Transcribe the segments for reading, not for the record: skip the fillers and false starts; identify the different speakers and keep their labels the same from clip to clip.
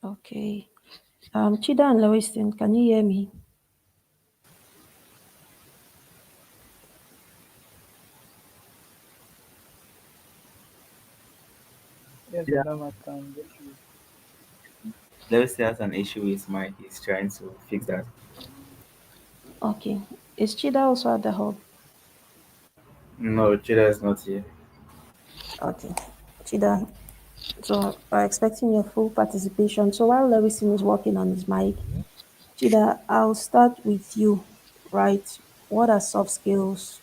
Speaker 1: Okay. Chida and Lewiston, can you hear me?
Speaker 2: Yes, Madam, I can get you.
Speaker 3: Lewis has an issue with mic. He's trying to fix that.
Speaker 1: Okay. Is Chida also at the hub?
Speaker 3: No, Chida is not here.
Speaker 1: Okay. Chida, so we're expecting your full participation. So while Lewiston is working on his mic, Chida, I'll start with you, right? What are soft skills?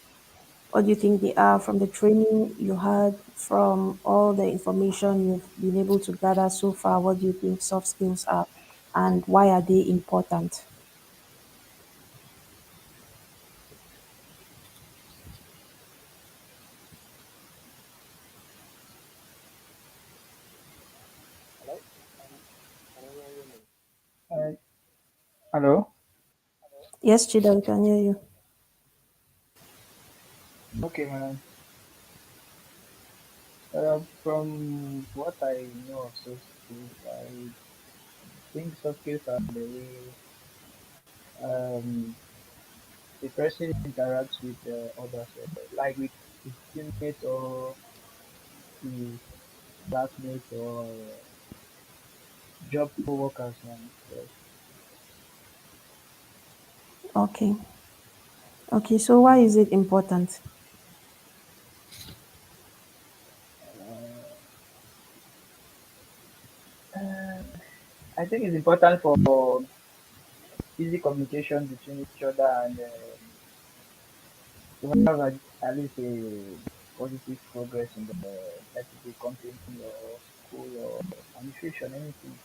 Speaker 1: What do you think they are from the training you had, from all the information you've been able to gather so far? What do you think soft skills are, and why are they important?
Speaker 4: Hello? Can you hear me?
Speaker 2: Uh, Hello?
Speaker 1: Yes, Chida, we can hear you.
Speaker 2: Okay, madam. From what I know of soft skills, I think soft skills are the way um, the person interacts with others, like with his teammates or his classmates or job co-workers. Yes.
Speaker 1: Okay. Okay, so why is it important?
Speaker 2: Uh, I think it's important for easy communication between each other and to have at least a positive progress in the let it be company or school or administration, anything.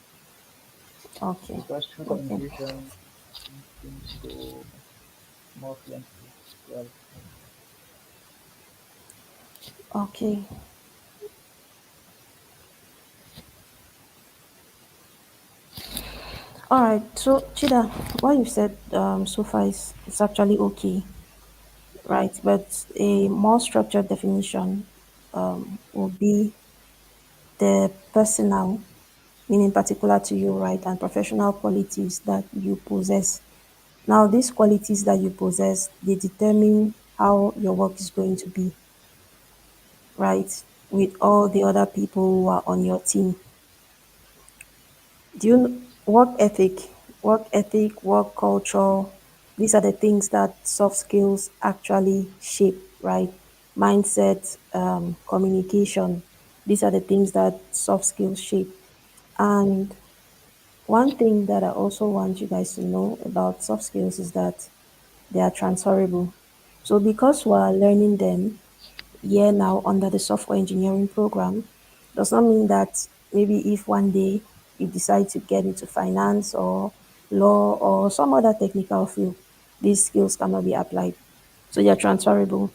Speaker 1: Okay.
Speaker 2: Because through
Speaker 1: Okay.
Speaker 2: communication things go more fluently. Well,
Speaker 1: Okay. All right. So, Chida, what you've said so far is actually okay, right? But a more structured definition would be the personal, meaning particular to you, right, and professional qualities that you possess. Now, these qualities that you possess, they determine how your work is going to be, right, with all the other people who are on your team. Do you work ethic, work culture? These are the things that soft skills actually shape, right? Mindset, communication. These are the things that soft skills shape. And one thing that I also want you guys to know about soft skills is that they are transferable. So because we are learning them year now under the software engineering program, does not mean that maybe if one day you decide to get into finance or law or some other technical field, these skills cannot be applied. So they're transferable.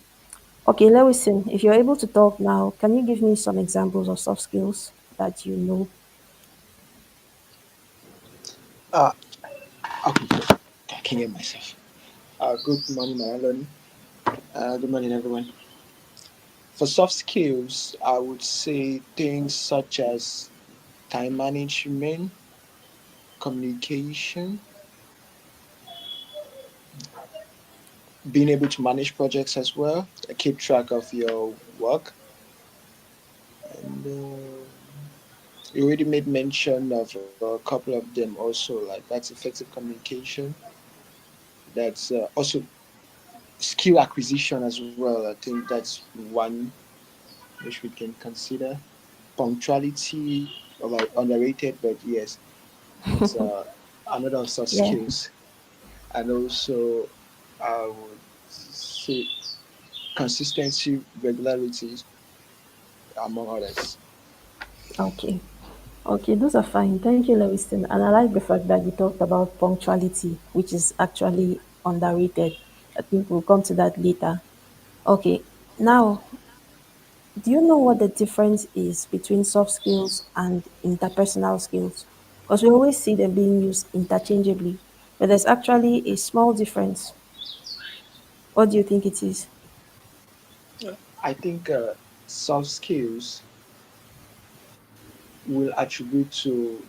Speaker 1: Okay, Lewison, if you're able to talk now, can you give me some examples of soft skills that you know?
Speaker 4: Uh, okay, I can hear myself. Good morning, Loni. Good morning, everyone. For soft skills, I would say things such as time management, communication, being able to manage projects as well, keep track of your work, and you already made mention of a couple of them also, like that's effective communication, that's also skill acquisition as well. I think that's one which we can consider. Punctuality, like underrated, but yes, it's another of such
Speaker 1: Yeah.
Speaker 4: skills. And also, I would say consistency, regularity, among others.
Speaker 1: Okay. Okay, those are fine. Thank you, Lewiston. And I like the fact that you talked about punctuality, which is actually underrated. I think we'll come to that later. Okay, now, do you know what the difference is between soft skills and interpersonal skills? Because we always see them being used interchangeably, but there's actually a small difference. What do you think it is?
Speaker 4: I think soft skills will attribute to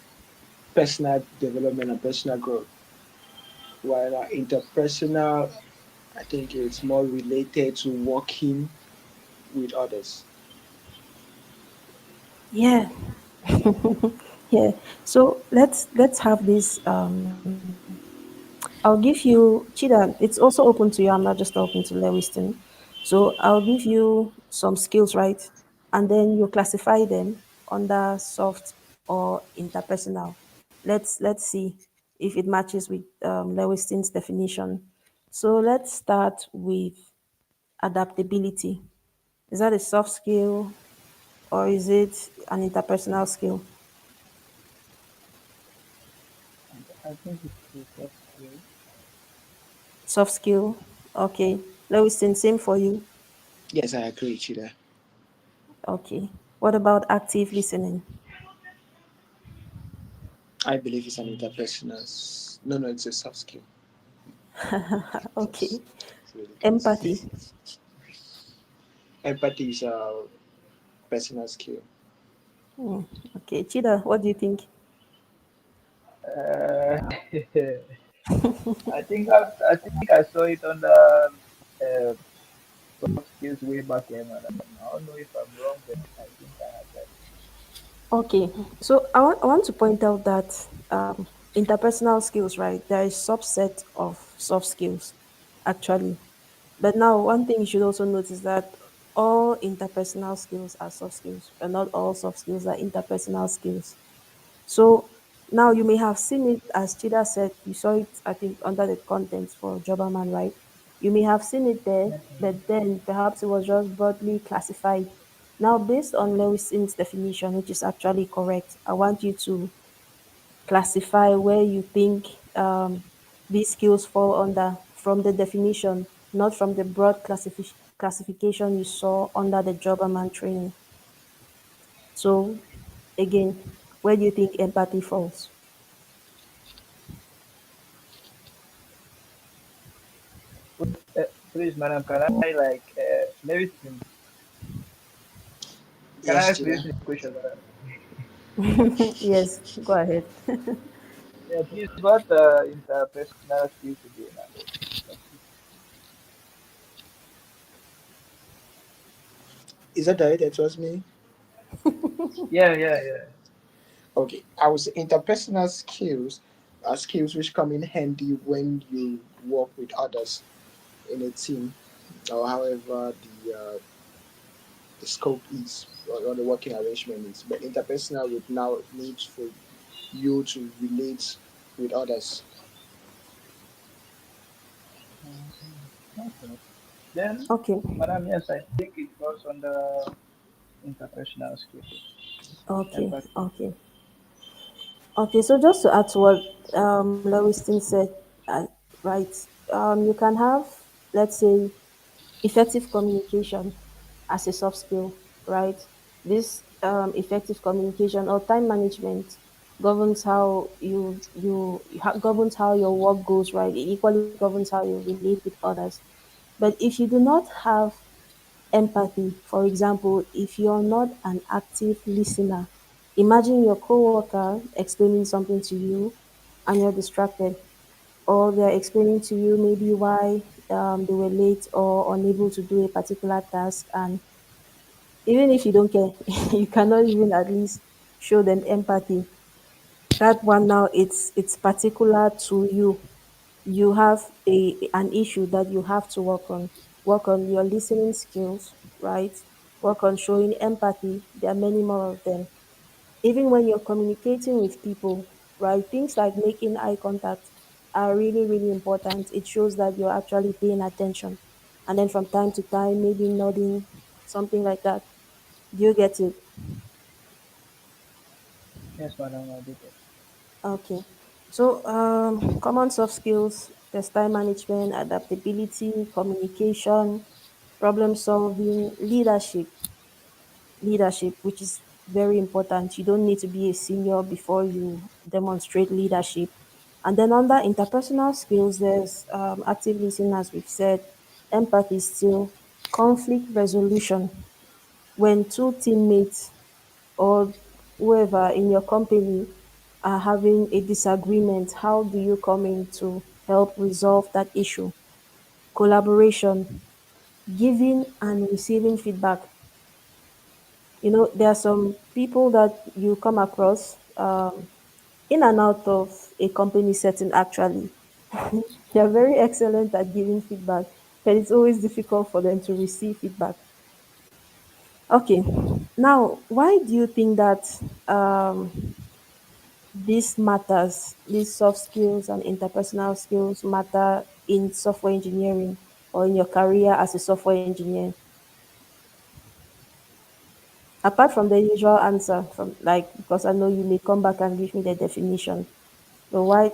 Speaker 4: personal development and personal growth. While interpersonal, I think it's more related to working with others.
Speaker 1: Yeah, yeah. So let's have this. I'll give you Chida. It's also open to you. I'm not just talking to Lewiston. So I'll give you some skills, right? And then you classify them under soft or interpersonal. Let's see if it matches with Lewiston's definition. So let's start with adaptability. Is that a soft skill or is it an interpersonal skill?
Speaker 2: And I think it's a soft skill.
Speaker 1: Soft skill. Okay. Lewiston, same for you.
Speaker 4: Yes, I agree with you there.
Speaker 1: Okay. What about active listening?
Speaker 4: I believe it's an interpersonal. No, no, it's a soft skill.
Speaker 1: Okay.
Speaker 4: It's really
Speaker 1: Empathy.
Speaker 4: good. Empathy is a personal skill.
Speaker 1: Hmm. Okay. Chida, what do you think?
Speaker 2: Uh, I think I saw it on the soft skills way back then, madam. I don't know if I'm wrong, but I think I have that.
Speaker 1: Okay. So I want to point out that interpersonal skills, right? There is subset of soft skills, actually. But now, one thing you should also notice that all interpersonal skills are soft skills, but not all soft skills are interpersonal skills. So now you may have seen it, as Chida said, you saw it, I think, under the contents for Jobberman, right? You may have seen it there,
Speaker 2: Yes,
Speaker 1: but then perhaps it was just broadly classified. Now, based on Lewison's definition, which is actually correct, I want you to classify where you think these skills fall under from the definition, not from the broad classification you saw under the Jobberman training. So, again, where do you think empathy falls?
Speaker 2: please, madam, can I like maybe can
Speaker 4: Yes,
Speaker 2: I ask this
Speaker 4: Chida.
Speaker 2: question, madam?
Speaker 1: Yes, go ahead.
Speaker 2: Yeah, please, what interpersonal skills again?
Speaker 4: Is that right? That was me.
Speaker 2: Yeah, yeah, yeah.
Speaker 4: Okay, I was interpersonal skills are skills which come in handy when you work with others in a team, or however the scope is or the working arrangement is. But interpersonal would now need for you to relate with others.
Speaker 2: Okay. Then,
Speaker 1: Okay,
Speaker 2: madam, yes, I think it goes on the interpersonal skills.
Speaker 1: okay,
Speaker 2: Empathy.
Speaker 1: okay. Okay, so just to add to what Lewiston said, right, you can have, let's say, effective communication as a soft skill, right? This effective communication or time management governs how governs how your work goes, right? It equally governs how you relate with others. But if you do not have empathy, for example, if you're not an active listener, imagine your coworker explaining something to you and you're distracted, or they're explaining to you maybe why they were late or unable to do a particular task, and even if you don't care, you cannot even at least show them empathy. That one now, it's particular to you. You have an issue that you have to work on your listening skills, right? Work on showing empathy. There are many more of them. Even when you're communicating with people, right? Things like making eye contact are really, really important. It shows that you're actually paying attention. And then from time to time, maybe nodding, something like that. Do you get it?
Speaker 2: Yes, madam, I did it.
Speaker 1: Okay. So, common soft skills, there's time management, adaptability, communication, problem solving, leadership, which is very important. You don't need to be a senior before you demonstrate leadership. And then under interpersonal skills, there's active listening, as we've said, empathy still, conflict resolution. When two teammates or whoever in your company are having a disagreement, how do you come in to help resolve that issue? Collaboration, giving and receiving feedback. There are some people that you come across in and out of a company setting, actually. They are very excellent at giving feedback, but it's always difficult for them to receive feedback. Okay, now, why do you think that this matters, these soft skills and interpersonal skills matter in software engineering or in your career as a software engineer? Apart from the usual answer, from like, because I know you may come back and give me the definition, but why,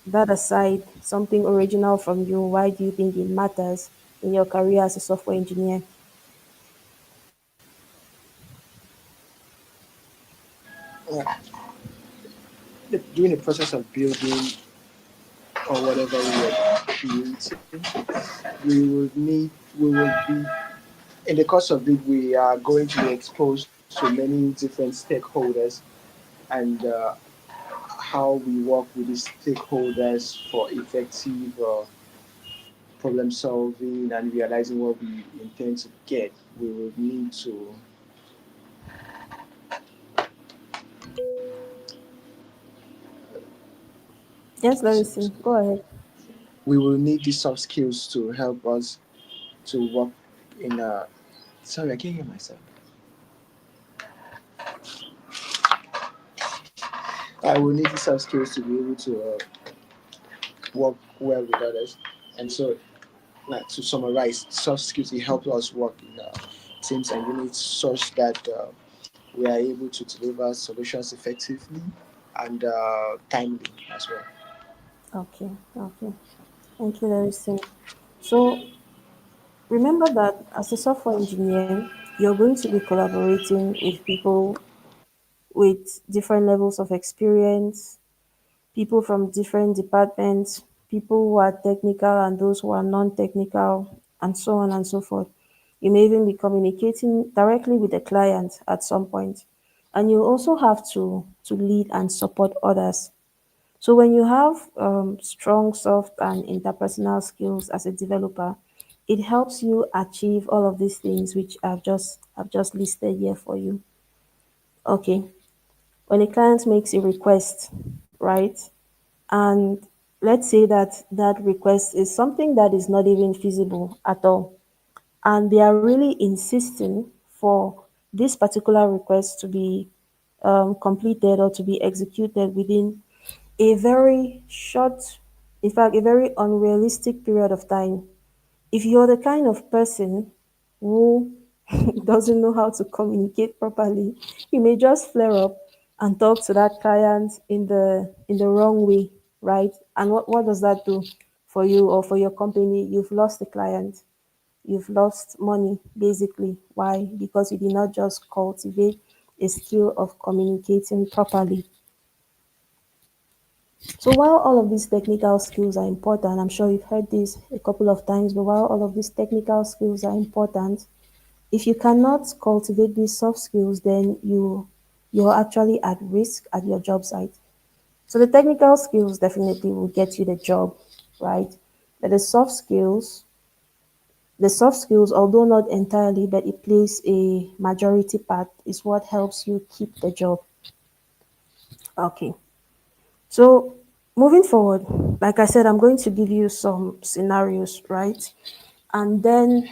Speaker 1: that aside, something original from you, why do you think it matters in your career as a software engineer?
Speaker 4: Yeah. During the process of building or whatever we are creating, we would need, we will be, in the course of it, we are going to be exposed to many different stakeholders and how we work with these stakeholders for effective problem solving and realizing what we intend to get. We will need to
Speaker 1: Yes, Larissa, go ahead.
Speaker 4: we will need these soft skills to help us to work in a. Sorry, I can't hear myself. I will need these soft skills to be able to work well with others. And so, like, to summarize, soft skills, it helps us work in teams and units such that we are able to deliver solutions effectively and timely as well.
Speaker 1: Okay, okay. Thank you, Larissa. So remember that as a software engineer, you're going to be collaborating with people with different levels of experience, people from different departments, people who are technical and those who are non-technical, and so on and so forth. You may even be communicating directly with the client at some point. And you also have to lead and support others. So when you have strong soft and interpersonal skills as a developer, it helps you achieve all of these things which I've just listed here for you. Okay. When a client makes a request, right? And let's say that that request is something that is not even feasible at all, and they are really insisting for this particular request to be completed or to be executed within a very short, in fact, a very unrealistic period of time. If you're the kind of person who doesn't know how to communicate properly, you may just flare up and talk to that client in the wrong way, right? And what does that do for you or for your company? You've lost the client. You've lost money, basically. Why? Because you did not just cultivate a skill of communicating properly. So while all of these technical skills are important, I'm sure you've heard this a couple of times, but while all of these technical skills are important, if you cannot cultivate these soft skills, then you're actually at risk at your job site. So the technical skills definitely will get you the job, right? But the soft skills, although not entirely, but it plays a majority part, is what helps you keep the job. Okay. So moving forward, like I said, I'm going to give you some scenarios, right? And then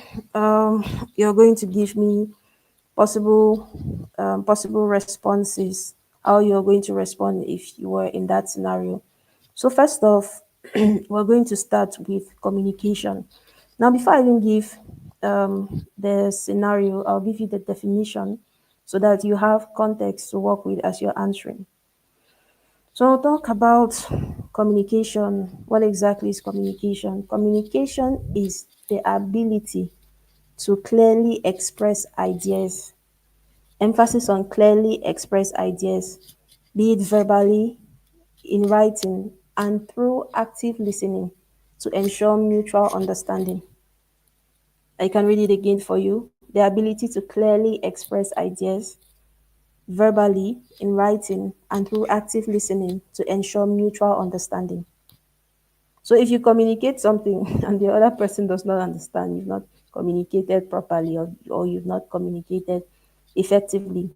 Speaker 1: you're going to give me possible possible responses, how you're going to respond if you were in that scenario. So first off, we're going to start with communication. Now, before I even give the scenario, I'll give you the definition so that you have context to work with as you're answering. So I'll talk about communication. What exactly is communication? Communication is the ability to clearly express ideas. Emphasis on clearly express ideas, be it verbally, in writing, and through active listening to ensure mutual understanding. I can read it again for you. The ability to clearly express ideas, verbally, in writing, and through active listening to ensure mutual understanding. So if you communicate something and the other person does not understand, you've not communicated properly, or you've not communicated effectively.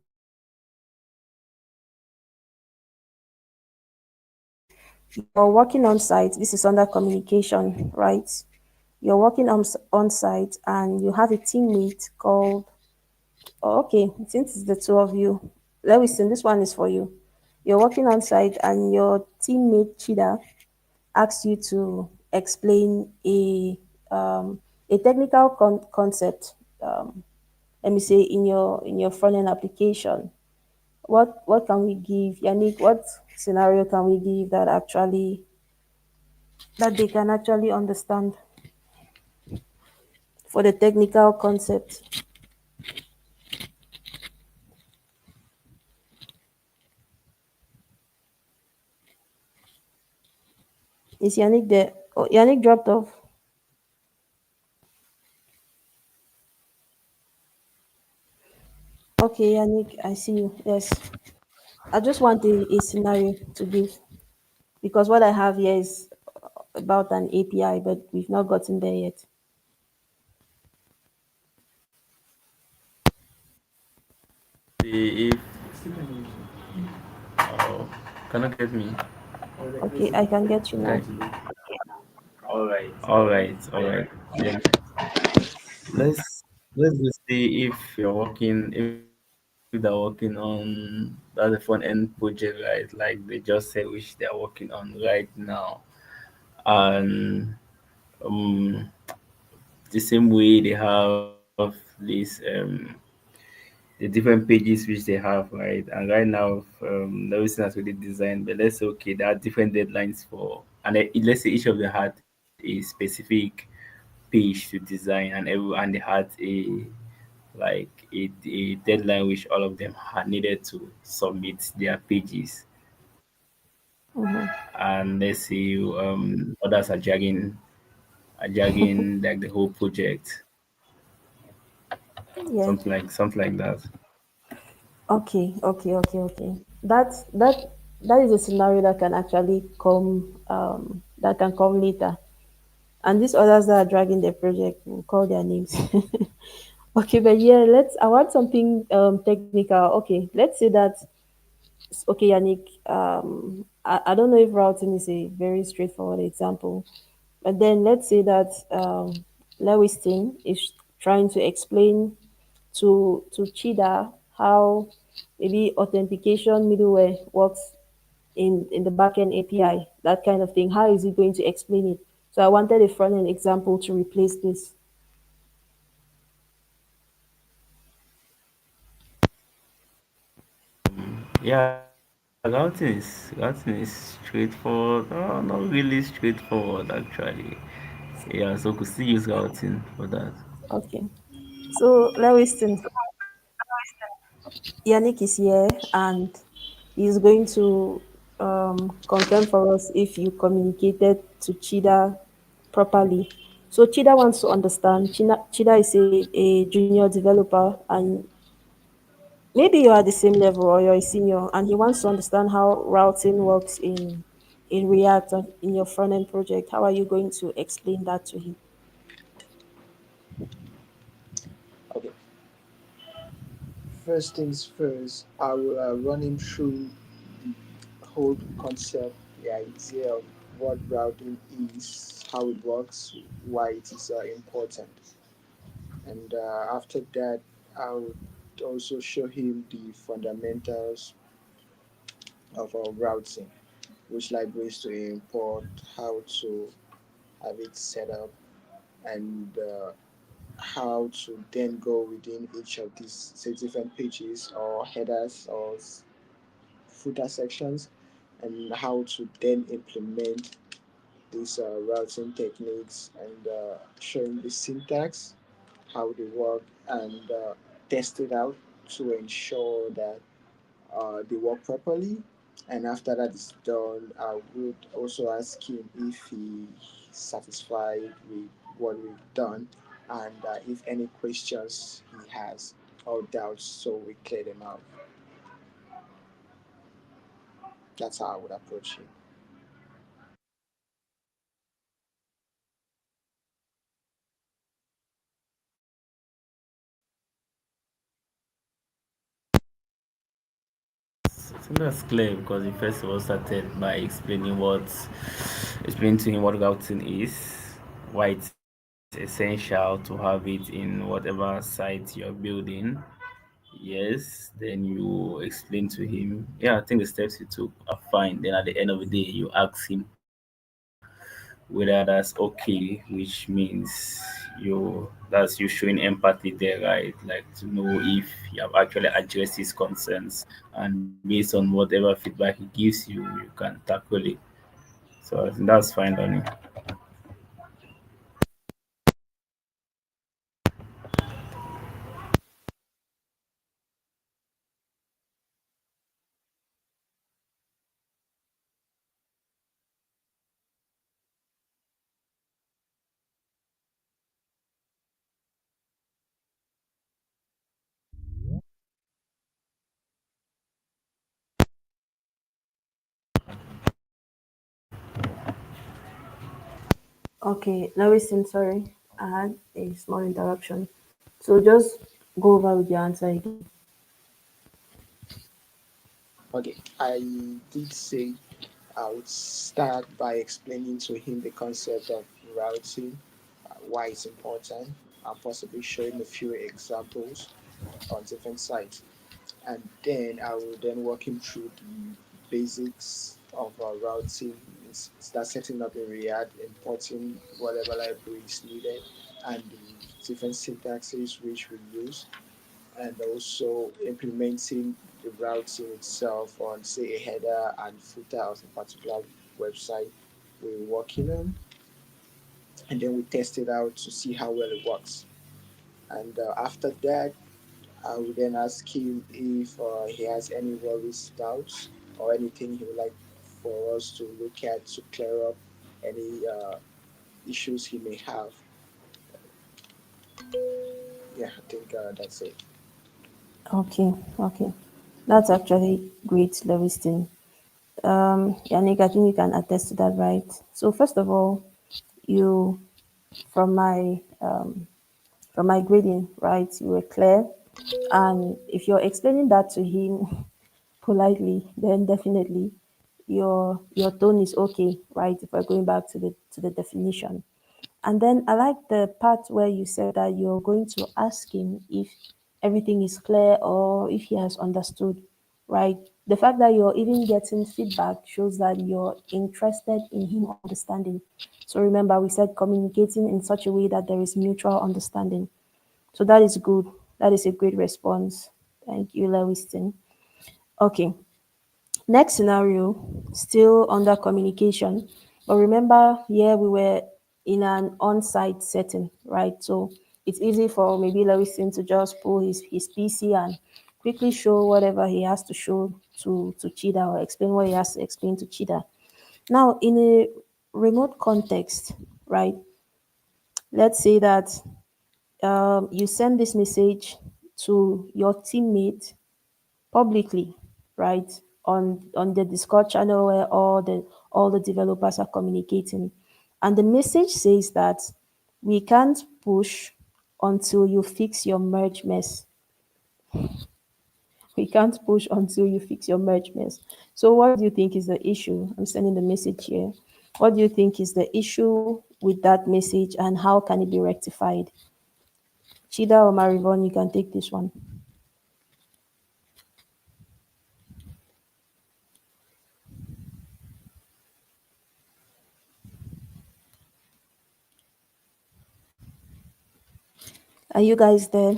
Speaker 1: You're working on site, this is under communication, right? You're working on site and you have a teammate called, oh, okay, since it's the two of you, Lewison, this one is for you. You're working on site and your teammate Chida asks you to explain a technical concept. Let me say in your front end application. What can we give, Yannick? What scenario can we give that they can actually understand for the technical concept? Is Yannick there? Oh, Yannick dropped off. Okay, Yannick, I see you. Yes. I just want a scenario to give because what I have here is about an API, but we've not gotten there yet.
Speaker 3: See if oh, cannot get me.
Speaker 1: Okay, I can get you now.
Speaker 3: Right. All right. Then let's just see if you're working if they're working on that's a front end project, right? Like they just said which they're working on right now. And um the same way they have this the different pages which they have, right? And right now everything has already designed, but let's say okay there are different deadlines for, and let's say each of them had a specific page to design, and and they had a deadline which all of them had needed to submit their pages.
Speaker 1: Mm-hmm.
Speaker 3: And let's say others are dragging like the whole project,
Speaker 1: Yeah.
Speaker 3: something like that.
Speaker 1: Okay. That is a scenario that can actually come later. And these others that are dragging the project will call their names. Okay, but yeah, I want something technical. Okay, let's say that okay, Yannick, I don't know if routing is a very straightforward example, but then let's say that Lewiston is trying to explain to Chida how maybe authentication middleware works in the backend API, that kind of thing. How is he going to explain it? So I wanted a front end example to replace this.
Speaker 3: Yeah, routing is straightforward. No, not really straightforward actually. Yeah, so could still use routing for that.
Speaker 1: Okay. So Lewiston, Yannick is here and he's going to confirm for us if you communicated to Chida properly. So Chida wants to understand. Chida is a junior developer and maybe you are the same level or you're a senior and he wants to understand how routing works in React or in your front end project. How are you going to explain that to him?
Speaker 4: Okay. First things first, I will run him through the whole concept, the idea of what routing is, how it works, why it is important. And after that, I would also show him the fundamentals of routing, which libraries to import, how to have it set up, and how to then go within each of these say different pages or headers or footer sections, and how to then implement these routing techniques and showing the syntax, how they work, and test it out to ensure that they work properly. And after that is done, I would also ask him if he's satisfied with what we've done and if any questions he has or doubts, so we clear them out. That's how I would approach it.
Speaker 3: So that's clear because he first of all started by explaining to him what routing is, why it's essential to have it in whatever site you're building. Yes, then you explain to him. Yeah, I think the steps you took are fine. Then at the end of the day, you ask him whether that's okay, which means you showing empathy there, right? Like to know if you have actually addressed his concerns, and based on whatever feedback he gives you, you can tackle it. So I think that's fine, Donnie.
Speaker 1: Okay, now listen, sorry, I had a small interruption. So just go over with your answer again.
Speaker 4: Okay, I did say I would start by explaining to him the concept of routing, why it's important, and possibly showing a few examples on different sites. And then I will then walk him through the basics of routing, start setting up a React, importing whatever library is needed, and the different syntaxes which we use, and also implementing the routing itself on, say, a header and footer of a particular website we're working on, and then we test it out to see how well it works. And after that, I would then ask him if he has any worries, doubts, or anything he would like for us to look at to clear up any issues he may have. Yeah, I think that's it.
Speaker 1: Okay, okay. That's actually great, Lewiston. Yannick, I think you can attest to that, right? So first of all, you from my from my grading, right, you were clear. And if you're explaining that to him politely, then definitely your tone is okay, right? If we're going back to the definition. And then I like the part where you said that you're going to ask him if everything is clear or if he has understood, right? The fact that you're even getting feedback shows that you're interested in him understanding. So remember, we said communicating in such a way that there is mutual understanding. So that is good. That is a great response. Thank you, Lewiston. Okay. Next scenario, still under communication. But remember, here we were in an on-site setting, right? So it's easy for maybe Lewiston to just pull his PC and quickly show whatever he has to show to Chida or explain what he has to explain to Chida. Now, in a remote context, right? Let's say that you send this message to your teammate publicly, right? On the Discord channel where all the developers are communicating. And the message says that we can't push until you fix your merge mess. We can't push until you fix your merge mess. So what do you think is the issue? I'm sending the message here. What do you think is the issue with that message and how can it be rectified? Chida or Marivon, you can take this one. Are you guys there?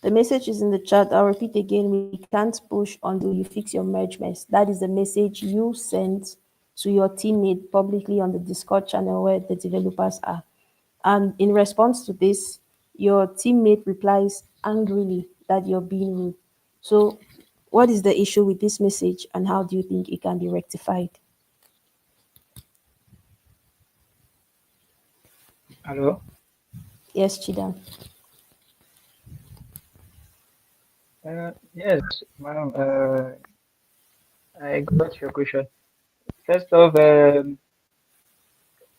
Speaker 1: The message is in the chat. I'll repeat again. We can't push until you fix your merge mess. That is the message you sent to your teammate publicly on the Discord channel where the developers are. And in response to this, your teammate replies angrily that you're being rude. So, what is the issue with this message and how do you think it can be rectified?
Speaker 2: Hello.
Speaker 1: Yes, Chida.
Speaker 2: Yes, madam. I got your question. First off,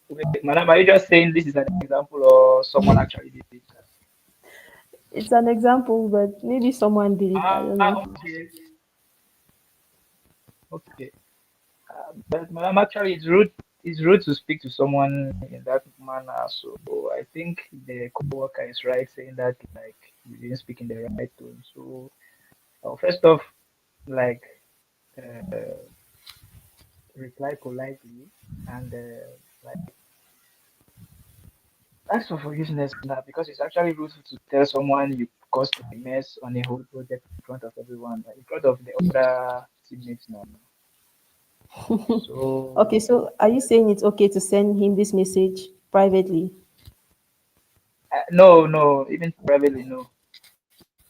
Speaker 2: wait, madam, are you just saying this is an example or someone actually did it?
Speaker 1: It's an example, but maybe someone did it. I don't know.
Speaker 2: Okay, okay. But madam, actually, it's rude to speak to someone in that manner. So I think the coworker is right saying that like you didn't speak in the right tone. So first off, like reply politely and like ask for forgiveness now because it's actually rude to tell someone you caused a mess on a whole project in front of everyone, like, in front of the other teammates now.
Speaker 1: Okay,
Speaker 2: So
Speaker 1: so are you saying it's okay to send him this message privately?
Speaker 2: no, no, even privately, no.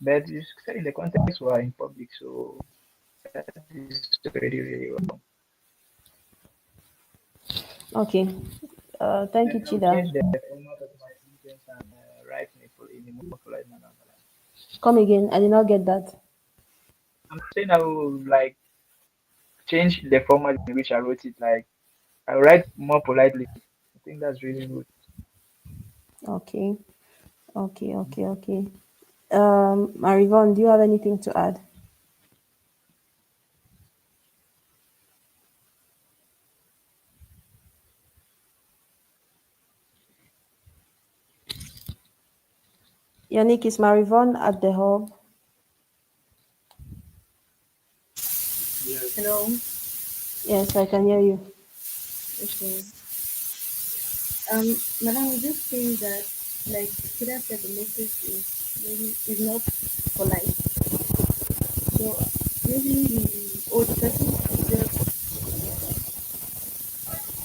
Speaker 2: But you said in the context we're in public, so that is really, really wrong.
Speaker 1: Okay.
Speaker 2: And
Speaker 1: Thank you,
Speaker 2: I'll change
Speaker 1: Chida.
Speaker 2: the format of my sentence and write in a more polite manner.
Speaker 1: Come again. I did not get that.
Speaker 2: I'm saying I will like change the format in which I wrote it. Like I'll write more politely. I think that's really good.
Speaker 1: Okay. Okay. Marivon, do you have anything to add? Yannick, is Marivon at the hub?
Speaker 5: Hello.
Speaker 1: Yes, I can hear you.
Speaker 5: Okay. Madam, we just saying that, like Kira said, the message is maybe is not polite. So maybe the person should just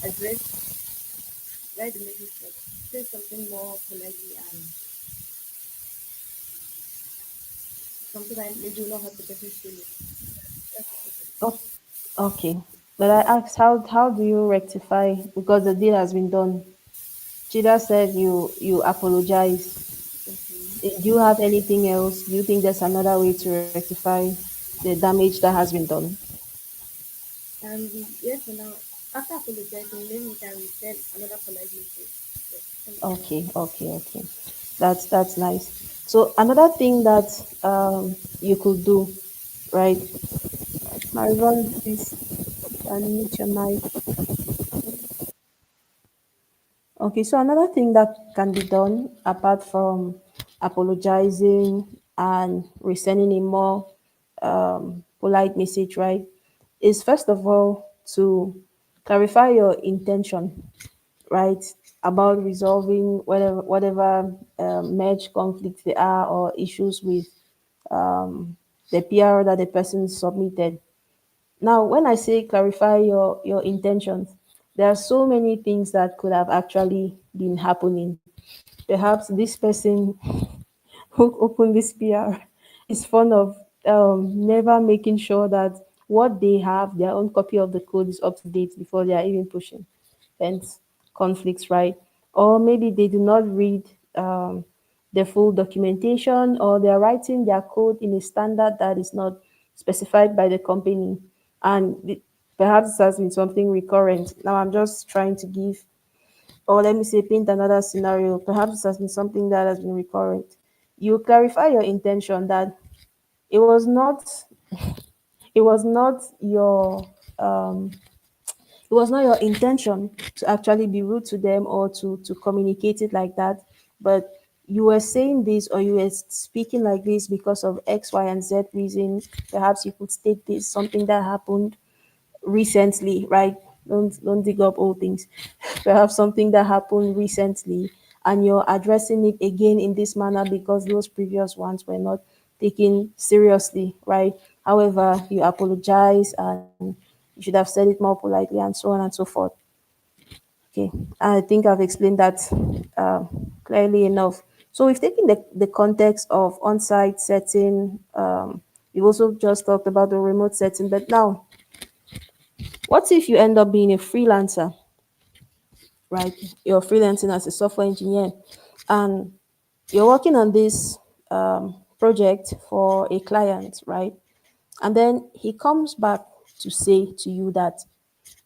Speaker 5: address, write the message, like say something more politely and something that maybe will not hurt the person's feelings. That's what it is.
Speaker 1: Oh, okay. But I asked, how do you rectify, because the deal has been done? Chida said you apologize.
Speaker 5: Okay.
Speaker 1: Do you have anything else? Do you think there's another way to rectify the damage that has been done?
Speaker 5: Yes, for now, after apologizing, maybe we can resend another polite message. Yeah, something like that.
Speaker 1: Okay. That's nice. So another thing that you could do, right? Marivon, please, you can mute your mic. Okay, so another thing that can be done apart from apologizing and resending a more polite message, right, is first of all to clarify your intention, right, about resolving whatever merge conflicts there are or issues with the PR that the person submitted. Now, when I say clarify your intentions, there are so many things that could have actually been happening. Perhaps this person who opened this PR is fond of never making sure that what they have, their own copy of the code, is up to date before they are even pushing. Hence, conflicts, right? Or maybe they do not read the full documentation, or they're writing their code in a standard that is not specified by the company. And perhaps it has been something recurrent. Now, I'm just trying to give, or let me say, paint another scenario. Perhaps it has been something that has been recurrent. You clarify your intention that it was not, it was not your, um, it was not your intention to actually be rude to them or to communicate it like that, but you were saying this or you were speaking like this because of X, Y, and Z reason. Perhaps you could state this something that happened recently, right? Don't dig up old things. Perhaps something that happened recently, and you're addressing it again in this manner because those previous ones were not taken seriously, right? However, you apologize and you should have said it more politely and so on and so forth. Okay, I think I've explained that clearly enough. So we've taken the context of on-site setting. We've also just talked about the remote setting, but now what if you end up being a freelancer, right? You're freelancing as a software engineer and you're working on this project for a client, right? And then he comes back to say to you that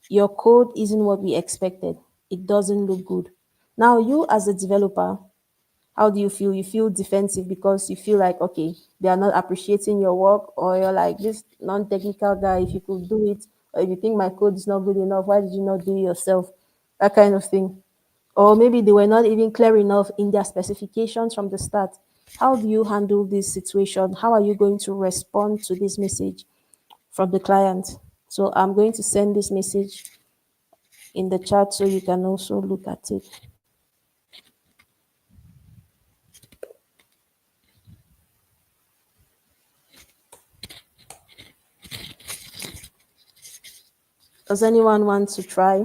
Speaker 1: your code isn't what we expected. It doesn't look good. Now, you as a developer, how do you feel? You feel defensive because you feel like, okay, they are not appreciating your work, or you're like, this non technical guy, if you could do it, or if you think my code is not good enough, why did you not do it yourself? That kind of thing. Or maybe they were not even clear enough in their specifications from the start. How do you handle this situation? How are you going to respond to this message from the client? So I'm going to send this message in the chat so you can also look at it. Does anyone want to try?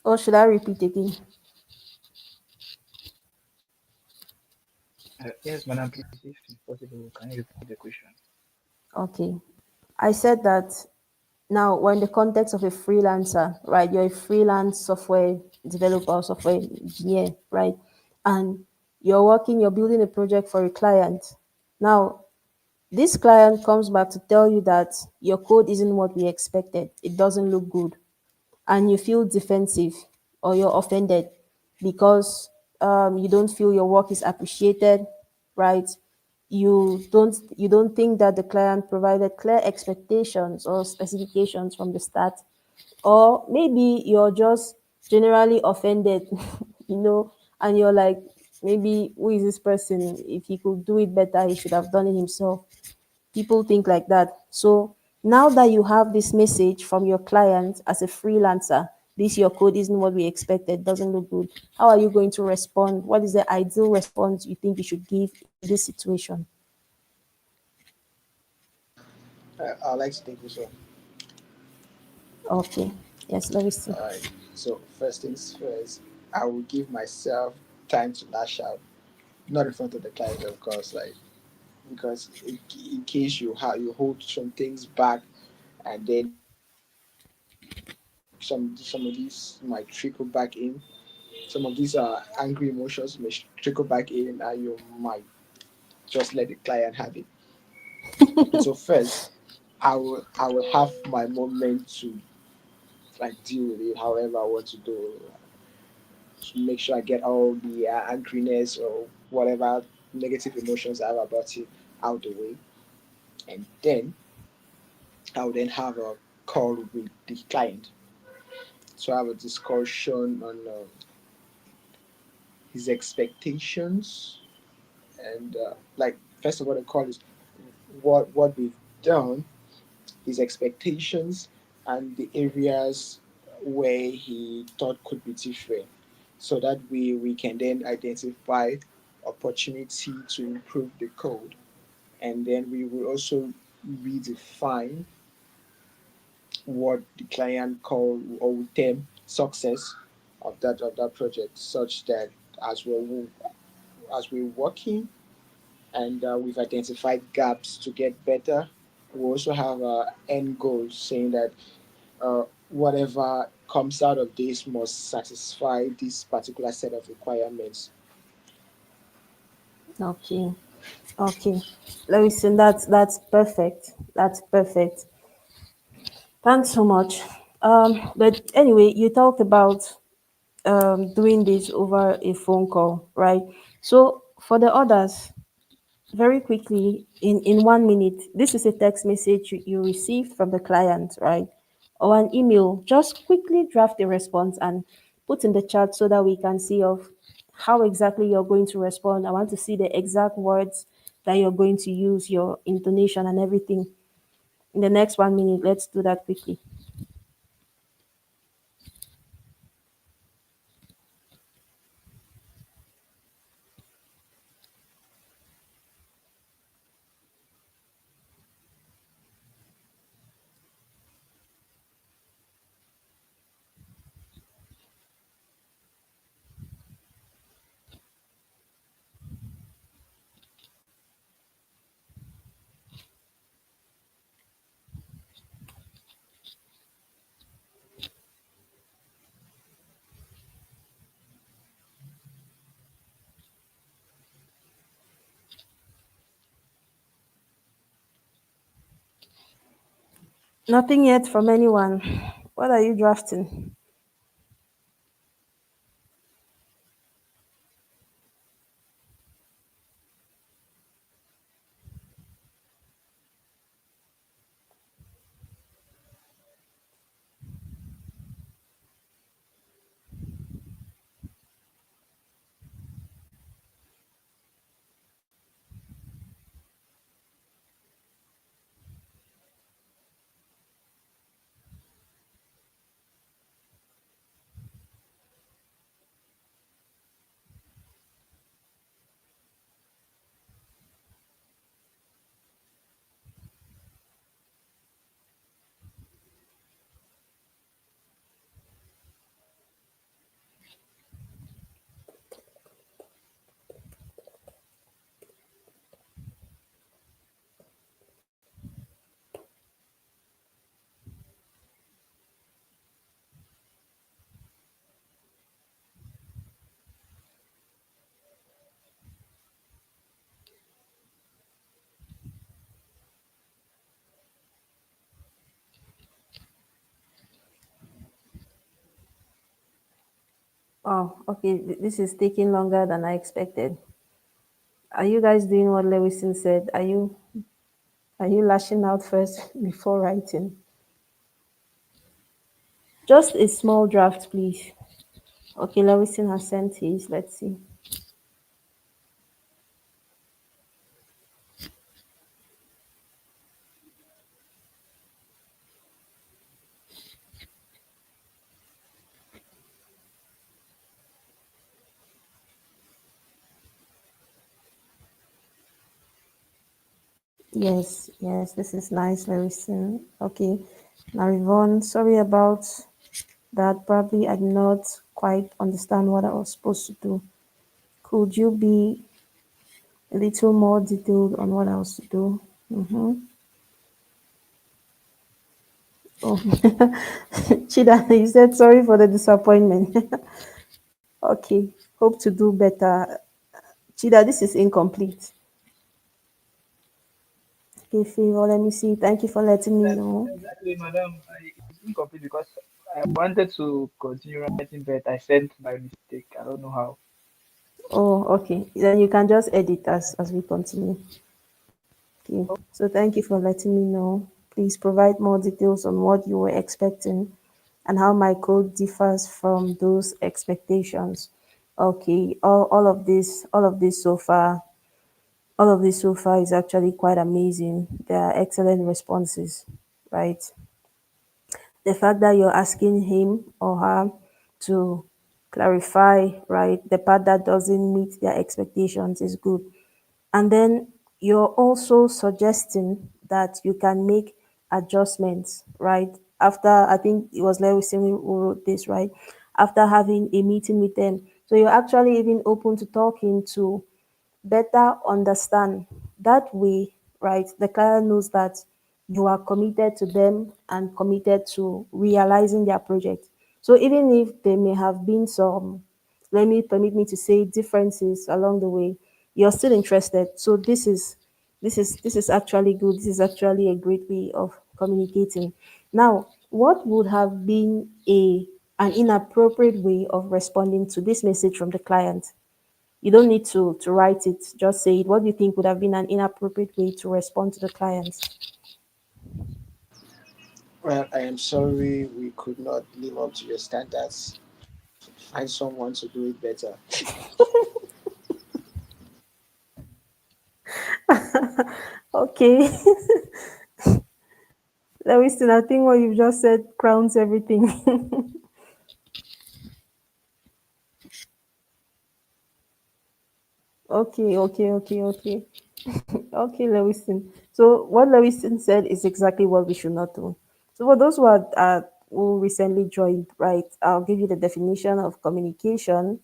Speaker 1: Or should I repeat again?
Speaker 2: Yes, madam, please, if it's possible, can you repeat the question?
Speaker 1: Okay. I said that now we're in the context of a freelancer, right? You're a freelance software developer or software engineer, right? And you're building a project for a client. Now, this client comes back to tell you that your code isn't what we expected. It doesn't look good. And you feel defensive or you're offended because you don't feel your work is appreciated, right? You don't think that the client provided clear expectations or specifications from the start, or maybe you're just generally offended, and you're like, maybe who is this person? If he could do it better, he should have done it himself. People think like that. So now that you have this message from your client as a freelancer, this your code isn't what we expected, doesn't look good. How are you going to respond? What is the ideal response you think you should give in this situation?
Speaker 4: I'd like to take this one.
Speaker 1: Okay. Yes, let me see.
Speaker 4: All right. So first things first, I will give myself time to lash out, not in front of the client, of course, like because in case you hold some things back, and then some of these might trickle back in. Some of these angry emotions may trickle back in, and you might just let the client have it. And so first, I will have my moment to like deal with it however I want to do, to make sure I get all the angriness or whatever negative emotions I have about it out the way, and then I will then have a call with the client to have a discussion on his expectations, and like first of all the call is what we've done, his expectations, and the areas where he thought could be different, so that we can then identify opportunity to improve the code, and then we will also redefine what the client call or would term success of that project, such that as we're working and we've identified gaps to get better, we also have end goals saying that whatever comes out of this must satisfy this particular set of requirements.
Speaker 1: Okay. Okay. Listen, that's perfect. That's perfect. Thanks so much. But anyway, you talked about doing this over a phone call, right? So for the others, very quickly, in 1 minute, this is a text message you received from the client, right? Or an email. Just quickly draft a response and put in the chat so that we can see of how exactly you're going to respond. I want to see the exact words that you're going to use, your intonation and everything. In the next 1 minute, let's do that quickly. Nothing yet from anyone. What are you drafting? Oh, okay. This is taking longer than I expected. Are you guys doing what Lewison said? Are you lashing out first before writing? Just a small draft, please. Okay, Lewison has sent his. Let's see. Yes, yes, this is nice, Lewison. Okay. Now, Yvonne, sorry about that. Probably I did not quite understand what I was supposed to do. Could you be a little more detailed on what I was to do? Mm-hmm. Oh, Chida, you said sorry for the disappointment. Okay, hope to do better. Chida, this is incomplete. Okay, Favor, let me see. Thank you for letting me know.
Speaker 2: Exactly, madam. It's incomplete because I wanted to continue writing, but I sent by mistake. I don't know how.
Speaker 1: Oh, okay. Then you can just edit as we continue. Okay. So thank you for letting me know. Please provide more details on what you were expecting and how my code differs from those expectations. Okay. All of this so far, all of this so far is actually quite amazing. There are excellent responses, right? The fact that you're asking him or her to clarify, right, the part that doesn't meet their expectations is good. And then you're also suggesting that you can make adjustments, right? After, I think it was Lewis who wrote this, right? After having a meeting with them. So you're actually even open to talking to better understand. That way, right, the client knows that you are committed to them and committed to realizing their project. So even if there may have been some, let me permit me to say, differences along the way, you're still interested. So this is actually good. This is actually a great way of communicating. Now, what would have been a an inappropriate way of responding to this message from the client? You don't need to write it, just say it. What do you think would have been an inappropriate way to respond to the client?
Speaker 4: Well, I am sorry we could not live up to your standards. Find someone to do it better.
Speaker 1: Okay. Lewiston, I think what you've just said crowns everything. Okay, okay, okay, okay. Okay, Lewiston. So what Lewiston said is exactly what we should not do. So for those who recently joined, right, I'll give you the definition of communication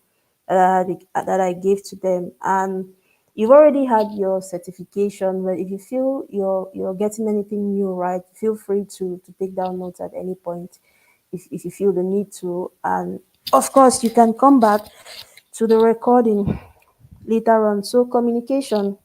Speaker 1: that I gave to them, and you've already had your certification. But if you feel you're getting anything new, right, feel free to take down notes at any point, if you feel the need to, and of course you can come back to the recording later on. So communication,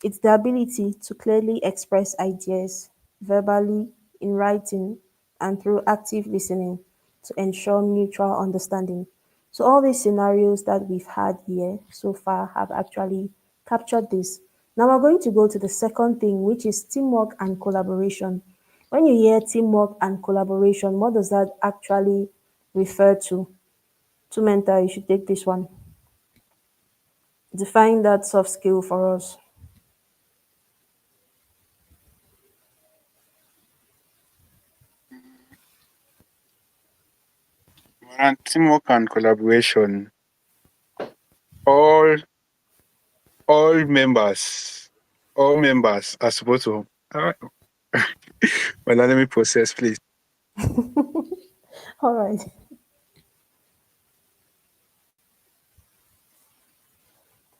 Speaker 1: it's the ability to clearly express ideas verbally, in writing, and through active listening to ensure mutual understanding. So, all these scenarios that we've had here so far have actually captured this. Now, we're going to go to the second thing, which is teamwork and collaboration. When you hear teamwork and collaboration, what does that actually refer to? To mentor, you should take this one. Define that soft skill for us.
Speaker 6: And teamwork and collaboration. All all members are supposed to. Well, let me process, please.
Speaker 1: All right.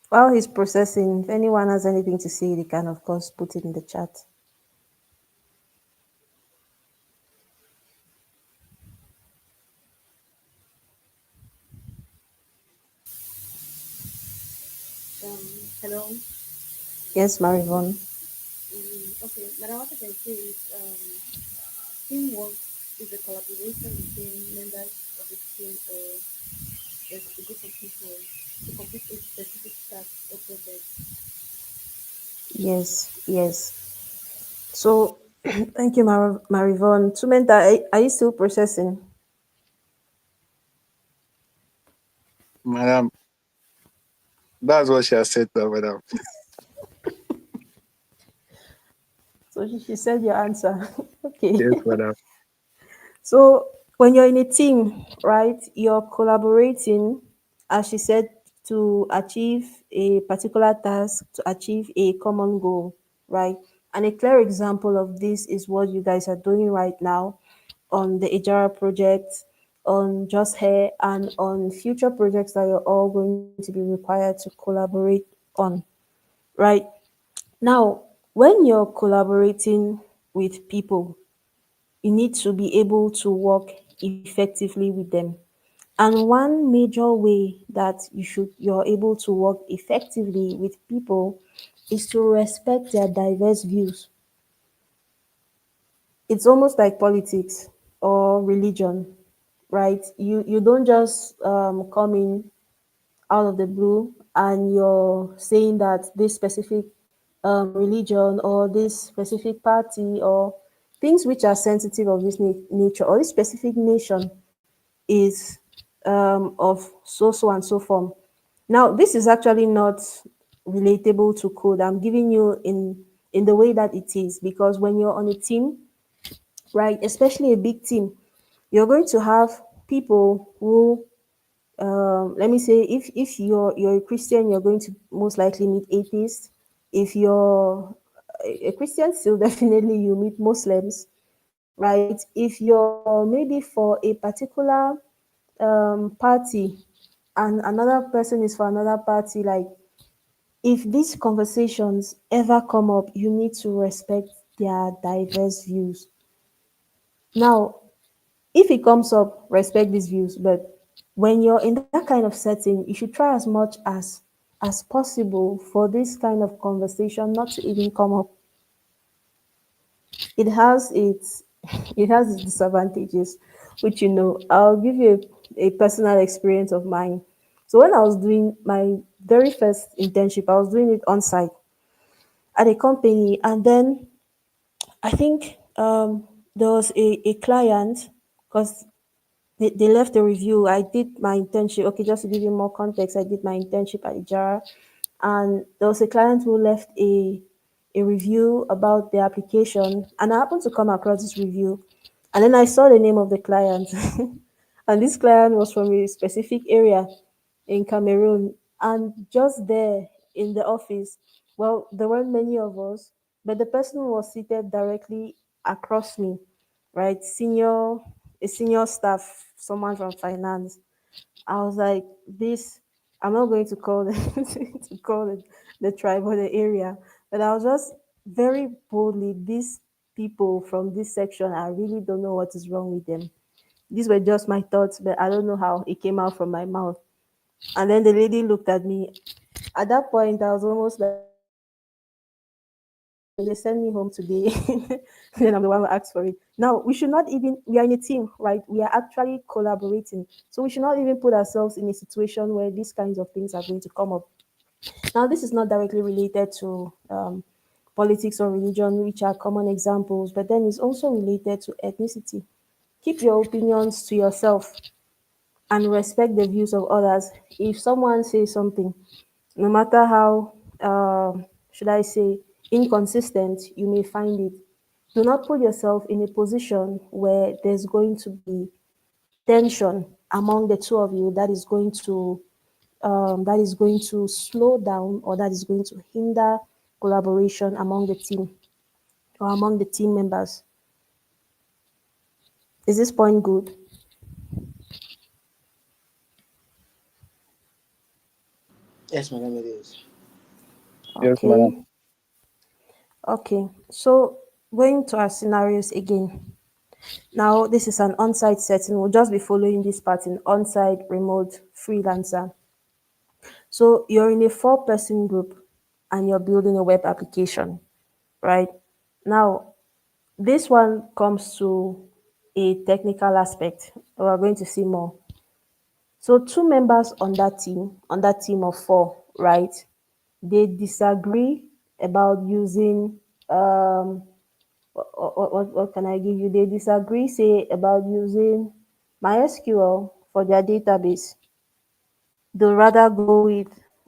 Speaker 1: While he's processing, if anyone has anything to say, they can, of course, put it in the chat.
Speaker 5: Hello.
Speaker 1: Yes, Marivon.
Speaker 5: Okay, but what I can say is teamwork is a collaboration between members of a team or a group of people to complete a specific task or project.
Speaker 1: Yes, yes. So, thank you, Marivon. Tumenta, are you still processing?
Speaker 6: Madam, that's what she has said, madam.
Speaker 1: So, she said your answer. Okay.
Speaker 6: Yes, madam.
Speaker 1: So when you're in a team, right, you're collaborating, as she said, to achieve a particular task, to achieve a common goal, right? And a clear example of this is what you guys are doing right now on the Ejara project, on Just Hair, and on future projects that you're all going to be required to collaborate on, right? Now, when you're collaborating with people, you need to be able to work effectively with them. And one major way that you're able to work effectively with people is to respect their diverse views. It's almost like politics or religion, right? You don't just come in out of the blue and you're saying that this specific religion or this specific party or things which are sensitive of this nature or this specific nation is of so so and so form. Now, this is actually not relatable to code. I'm giving you in the way that it is because when you're on a team, right, especially a big team, you're going to have people who let me say if you're a Christian, you're going to most likely meet atheists. If you're a Christian, still definitely you meet Muslims, right? If you're maybe for a particular party and another person is for another party, like if these conversations ever come up, you need to respect their diverse views. Now, if it comes up, respect these views. But when you're in that kind of setting, you should try as much as possible for this kind of conversation not to even come up. It has its it has its disadvantages, which I'll give you a personal experience of mine. So when I was doing my very first internship, I was doing it on site at a company, and then I think there was a client because they left a review. I did my internship. Okay, just to give you more context, I did my internship at Ijara, and there was a client who left a review about the application, and I happened to come across this review, and then I saw the name of the client, and this client was from a specific area in Cameroon, and just there in the office, well, there weren't many of us, but the person was seated directly across me, right? A senior staff, someone from finance. I was like, this, I'm not going to call it to call it the tribe or the area, but I was just very boldly, these people from this section, I really don't know what is wrong with them. These were just my thoughts, but I don't know how it came out from my mouth. And then the lady looked at me. At that point, I was almost like, if they send me home today, then I'm the one who asks for it. Now, we should not even, we are in a team, right? We are actually collaborating. So we should not even put ourselves in a situation where these kinds of things are going to come up. Now, this is not directly related to politics or religion, which are common examples, but then it's also related to ethnicity. Keep your opinions to yourself and respect the views of others. If someone says something, no matter how, should I say, inconsistent you may find it, do not put yourself in a position where there's going to be tension among the two of you that is going to slow down or that is going to hinder collaboration among the team or among the team members. Is this point good?
Speaker 4: Yes, madam, it is.
Speaker 6: Yes, madam.
Speaker 1: Okay. Okay. So going to our scenarios again. Now this is an on-site setting. We'll just be following this pattern: on-site, remote, freelancer. So you're in a four-person group and you're building a web application, right? Now, this one comes to a technical aspect. We're going to see more. So two members on that team of four, right? They disagree about using what can I give you? They disagree, say, about using MySQL for their database. They'll rather go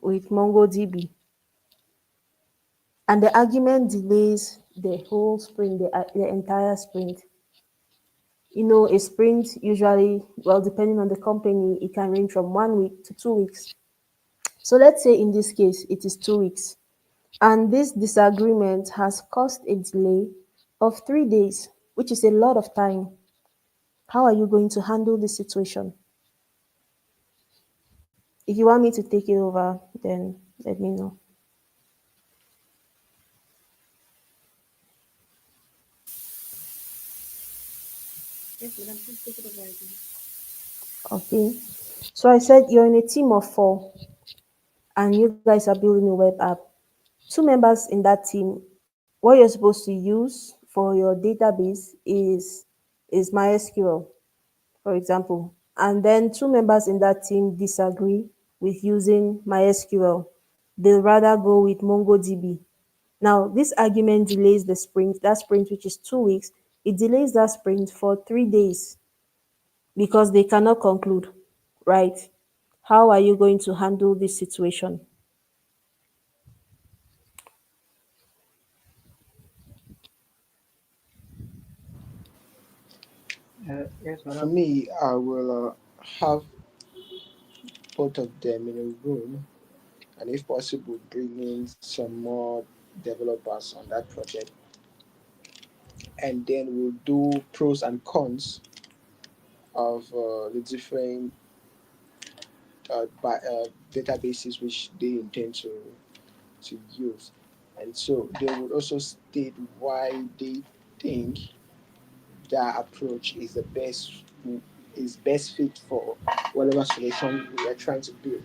Speaker 1: with MongoDB. And the argument delays the whole sprint, the entire sprint. You know, a sprint usually, well, depending on the company, it can range from 1 week to 2 weeks. So let's say in this case, it is 2 weeks. And this disagreement has caused a delay of 3 days, which is a lot of time. How are you going to handle this situation? If you want me to take it over, then let me know.
Speaker 5: Yes, madam, please take it over again.
Speaker 1: Okay. So I said you're in a team of four and you guys are building a web app. Two members in that team, what you're supposed to use for your database is MySQL, for example. And then two members in that team disagree with using MySQL. They'll rather go with MongoDB. Now, this argument delays the sprint, that sprint which is 2 weeks, it delays that sprint for 3 days because they cannot conclude, right? How are you going to handle this situation?
Speaker 2: Yes,
Speaker 4: For
Speaker 2: madam.
Speaker 4: me, I will have both of them in a room, and if possible, bring in some more developers on that project, and then we'll do pros and cons of the different databases which they intend to use. And so they would also state why they think that approach is best fit for whatever solution we are trying to build.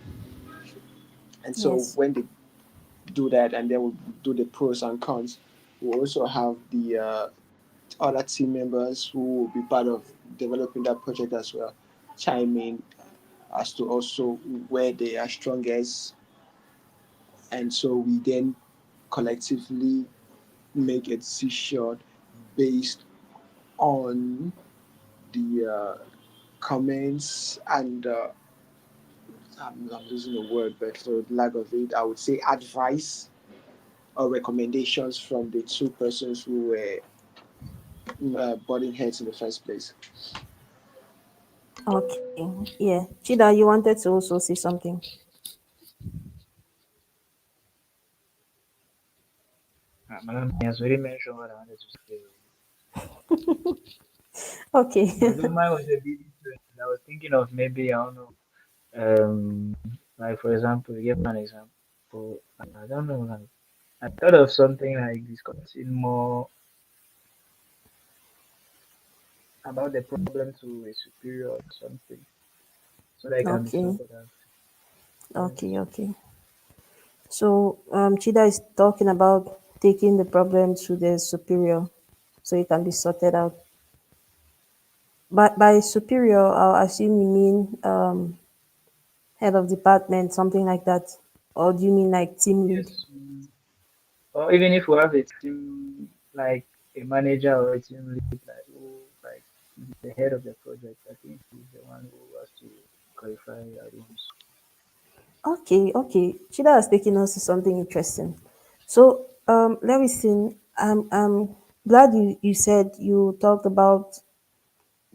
Speaker 4: And so
Speaker 1: Yes.
Speaker 4: when they do that, and then we'll do the pros and cons, we'll also have the other team members who will be part of developing that project as well chime in as to also where they are strongest, and so we then collectively make a decision based on the comments and I'm losing a word, but for lack of it, I would say advice or recommendations from the two persons who were butting heads in the first place.
Speaker 1: Okay. Yeah. Chida, you wanted to also say something.
Speaker 2: Madam, he has already mentioned what I wanted to say.
Speaker 1: Okay.
Speaker 2: Although mine was a bit different, I was thinking of maybe, I don't know, um, like for example, give an example. I don't know, like, I thought of something like discussing more about the problem to a superior or something, so that it can be
Speaker 1: Okay.
Speaker 2: sorted out. Yes.
Speaker 1: Okay. Okay. So Chida is talking about taking the problem to the superior so it can be sorted out. But by superior, I'll assume you mean head of department, something like that. Or do you mean like team lead?
Speaker 2: Yes. Or even if we have a team like a manager or a team lead, like who like is the head of the project, I think he's the one who has to clarify our rooms.
Speaker 1: Okay, okay. Chida has taken us to something interesting. So, Lewison, I'm glad you said you talked about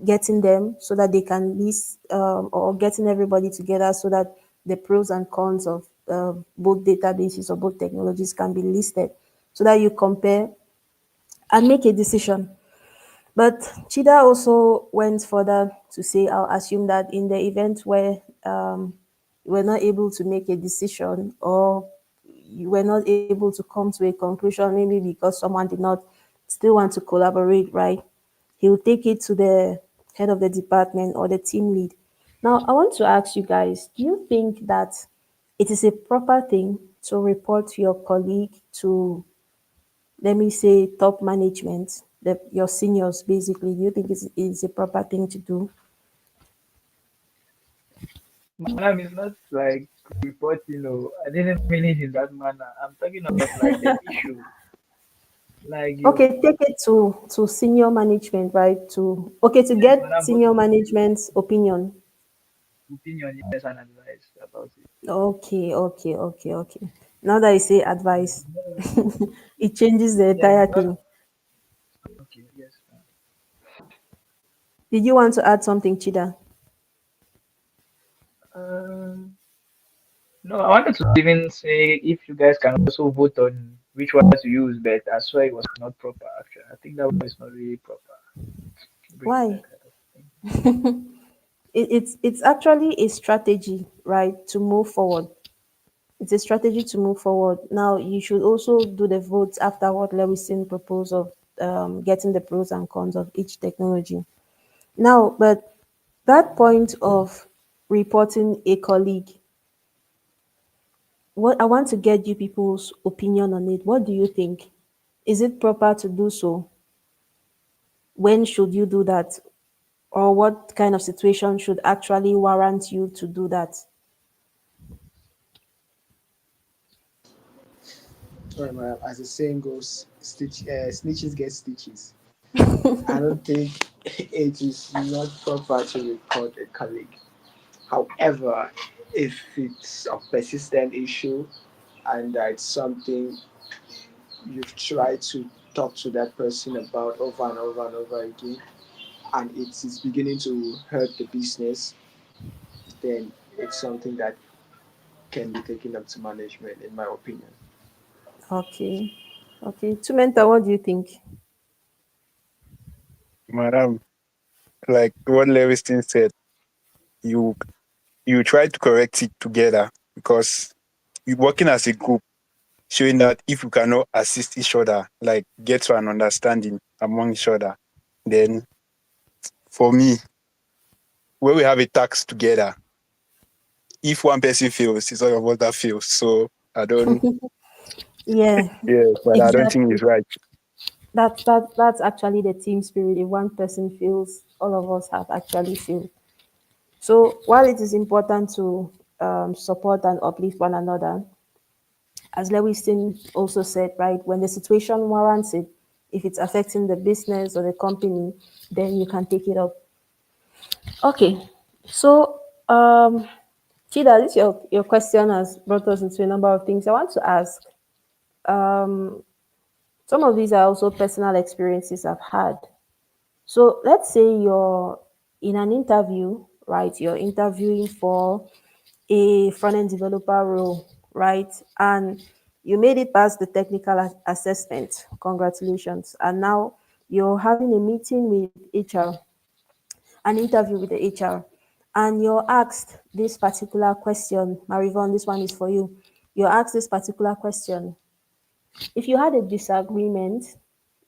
Speaker 1: getting them so that they can list or getting everybody together so that the pros and cons of both databases or both technologies can be listed so that you compare and make a decision. But Chida also went further to say, I'll assume that in the event where you were not able to make a decision or you were not able to come to a conclusion, maybe because someone did not still want to collaborate, right? He'll take it to the head of the department or the team lead. Now, I want to ask you guys, do you think that it is a proper thing to report to your colleague, to let me say top management, your seniors basically? Do you think it's a proper thing to do?
Speaker 2: Madam is not like reporting, I didn't mean it in that manner. I'm talking of like the issue, like
Speaker 1: Okay,
Speaker 2: your
Speaker 1: take it to senior management, right? To okay, to
Speaker 2: yes,
Speaker 1: get
Speaker 2: madam, both
Speaker 1: senior
Speaker 2: of you,
Speaker 1: management's opinion.
Speaker 2: opinion, yes, and advice about it.
Speaker 1: Okay, okay, okay, okay. Now that you say advice,
Speaker 2: No,
Speaker 1: it changes the
Speaker 2: yes,
Speaker 1: entire
Speaker 2: because
Speaker 1: thing.
Speaker 2: okay, yes.
Speaker 1: Did you want to add something, Chida?
Speaker 2: Um, no, I wanted to even say if you guys can also vote on which one to use, but I swear it was not proper. Actually, I think that one is not really proper. Bringing that
Speaker 1: Why?
Speaker 2: kind of thing.
Speaker 1: It's actually a strategy, right, to move forward. It's a strategy to move forward. Now, you should also do the votes after what Lewison proposed of getting the pros and cons of each technology. Now, but that point of reporting a colleague, what I want to get you people's opinion on it. What do you think? Is it proper to do so? When should you do that? Or what kind of situation should actually warrant you to do that?
Speaker 4: Well, as the saying goes, snitches get stitches. I don't think it is not proper to report a colleague. However, if it's a persistent issue and it's something you've tried to talk to that person about over and over and over again, and it is beginning to hurt the business, then it's something that can be taken up to management, in my opinion.
Speaker 1: Okay. Okay. Tumenta, what do you think?
Speaker 6: Madam, like what Lewiston said, you you try to correct it together because you working as a group, showing that if you cannot assist each other, like get to an understanding among each other, then for me, when we have a task together, if one person fails, it's all of us that fails. So I don't,
Speaker 1: Yeah,
Speaker 6: yeah, but I don't think
Speaker 1: exactly.
Speaker 6: it's right.
Speaker 1: That's actually the team spirit. If one person feels, all of us have actually failed. So while it is important to support and uplift one another, as Lewiston also said, right, when the situation warrants it, if it's affecting the business or the company, then you can take it up. Okay, so Chida, this your question has brought us into a number of things. I want to ask. Some of these are also personal experiences I've had. So let's say you're in an interview, right? You're interviewing for a front end developer role, right? And you made it past the technical assessment. Congratulations. And now you're having a meeting with HR, an interview with the HR, and you're asked this particular question. Marivon, this one is for you. You're asked this particular question: if you had a disagreement,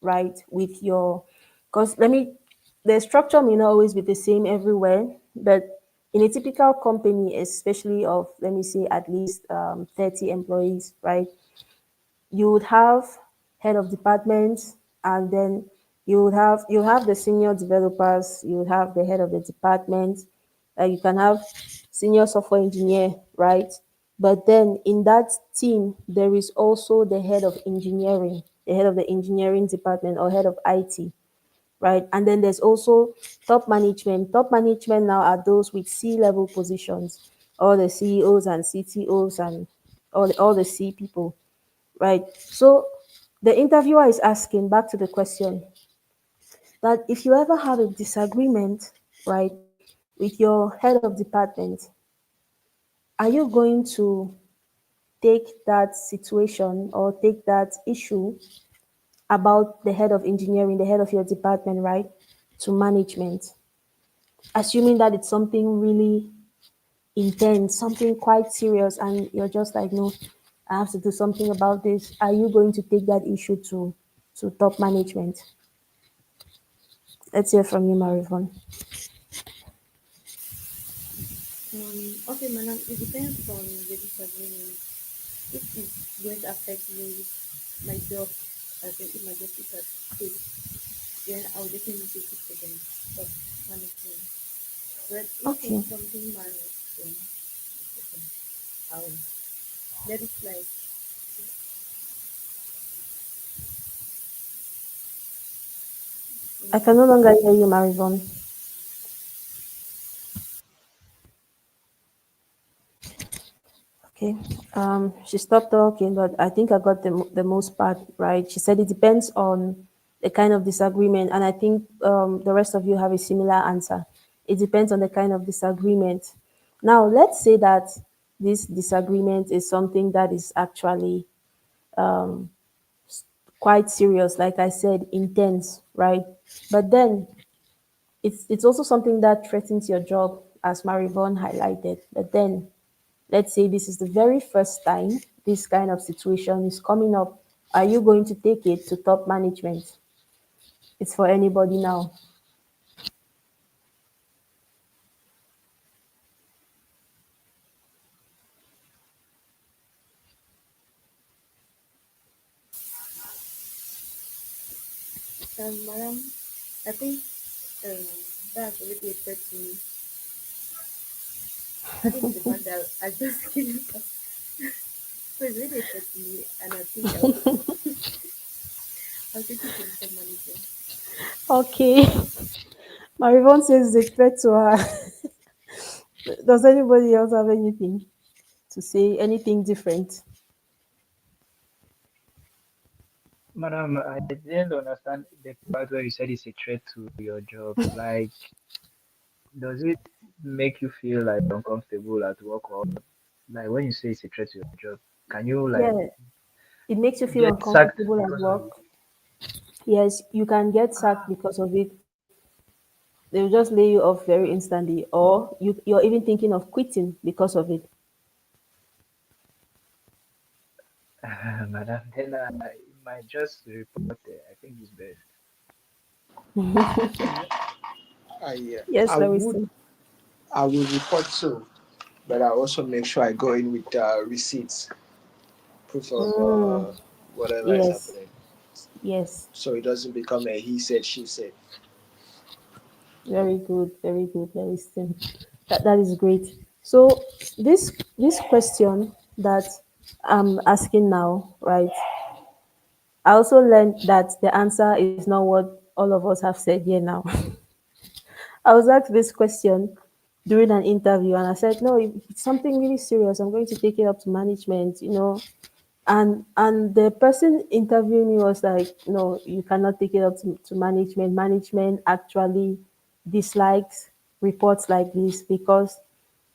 Speaker 1: right, with your, because the structure may not always be the same everywhere, but in a typical company, especially of, let me say, at least 30 employees, right, you would have head of department, and then you have the senior developers, you have the head of the department, you can have senior software engineer, right? But then in that team, there is also the head of engineering, the head of the engineering department or head of IT, right? And then there's also top management. Top management now are those with C-level positions, all the CEOs and CTOs and all the C people, right? So the interviewer is asking back to the question that if you ever have a disagreement, right, with your head of department, are you going to take that situation or take that issue about the head of engineering, the head of your department, right, to management? Assuming that it's something really intense, something quite serious, and you're just like, no, I have to do something about this. Are you going to take that issue to top management? Let's hear from you, Marivon.
Speaker 5: Okay, madam, it depends on the disagreement. If it's going to affect me, my job, I think if my job is at stake, then I'll definitely take it to them, top management. But if
Speaker 1: Okay.
Speaker 5: it's something minor, then it's okay. I'll let it slide.
Speaker 1: I can no longer hear you, Marivon. Okay. She stopped talking, but I think I got the most part right. She said it depends on the kind of disagreement, and I think the rest of you have a similar answer. It depends on the kind of disagreement. Now, let's say that this disagreement is something that is actually quite serious, like I said, intense, right? But then it's also something that threatens your job, as Marivon highlighted. But then let's say this is the very first time this kind of situation is coming up. Are you going to take it to top management? It's for anybody now.
Speaker 5: Madam, I think um, that's already a threat to me. Other than the fact that I just kidding. So it's really a threat to me, and I think I'll take it to the top manager.
Speaker 1: Okay. Marivon says the threat to her. Does anybody else have anything to say? Anything different?
Speaker 2: Madam, I didn't understand the part where you said it's a threat to your job. Like, does it make you feel like uncomfortable at work, or like when you say it's a threat to your job, can you like
Speaker 1: Yeah. It makes you feel
Speaker 2: get sacked
Speaker 1: uncomfortable at
Speaker 2: because of it?
Speaker 1: work. Yes, you can get sacked because of it. They'll just lay you off very instantly, or you're even thinking of quitting because of it.
Speaker 2: Madam, then you might just report it. I think it's best.
Speaker 1: Yes,
Speaker 4: I would
Speaker 1: Lewiston.
Speaker 4: I will report too, but I also make sure I go in with receipts, proof of
Speaker 1: Mm,
Speaker 4: whatever is
Speaker 1: yes,
Speaker 4: happening,
Speaker 1: yes.
Speaker 4: so it doesn't become a he said she said.
Speaker 1: Very good, Lewiston. That is great. So this question that I'm asking now, right? I also learned that the answer is not what all of us have said here now. I was asked this question during an interview, and I said, no, if it's something really serious, I'm going to take it up to management, and the person interviewing me was like, no, you cannot take it up to management. Management actually dislikes reports like this because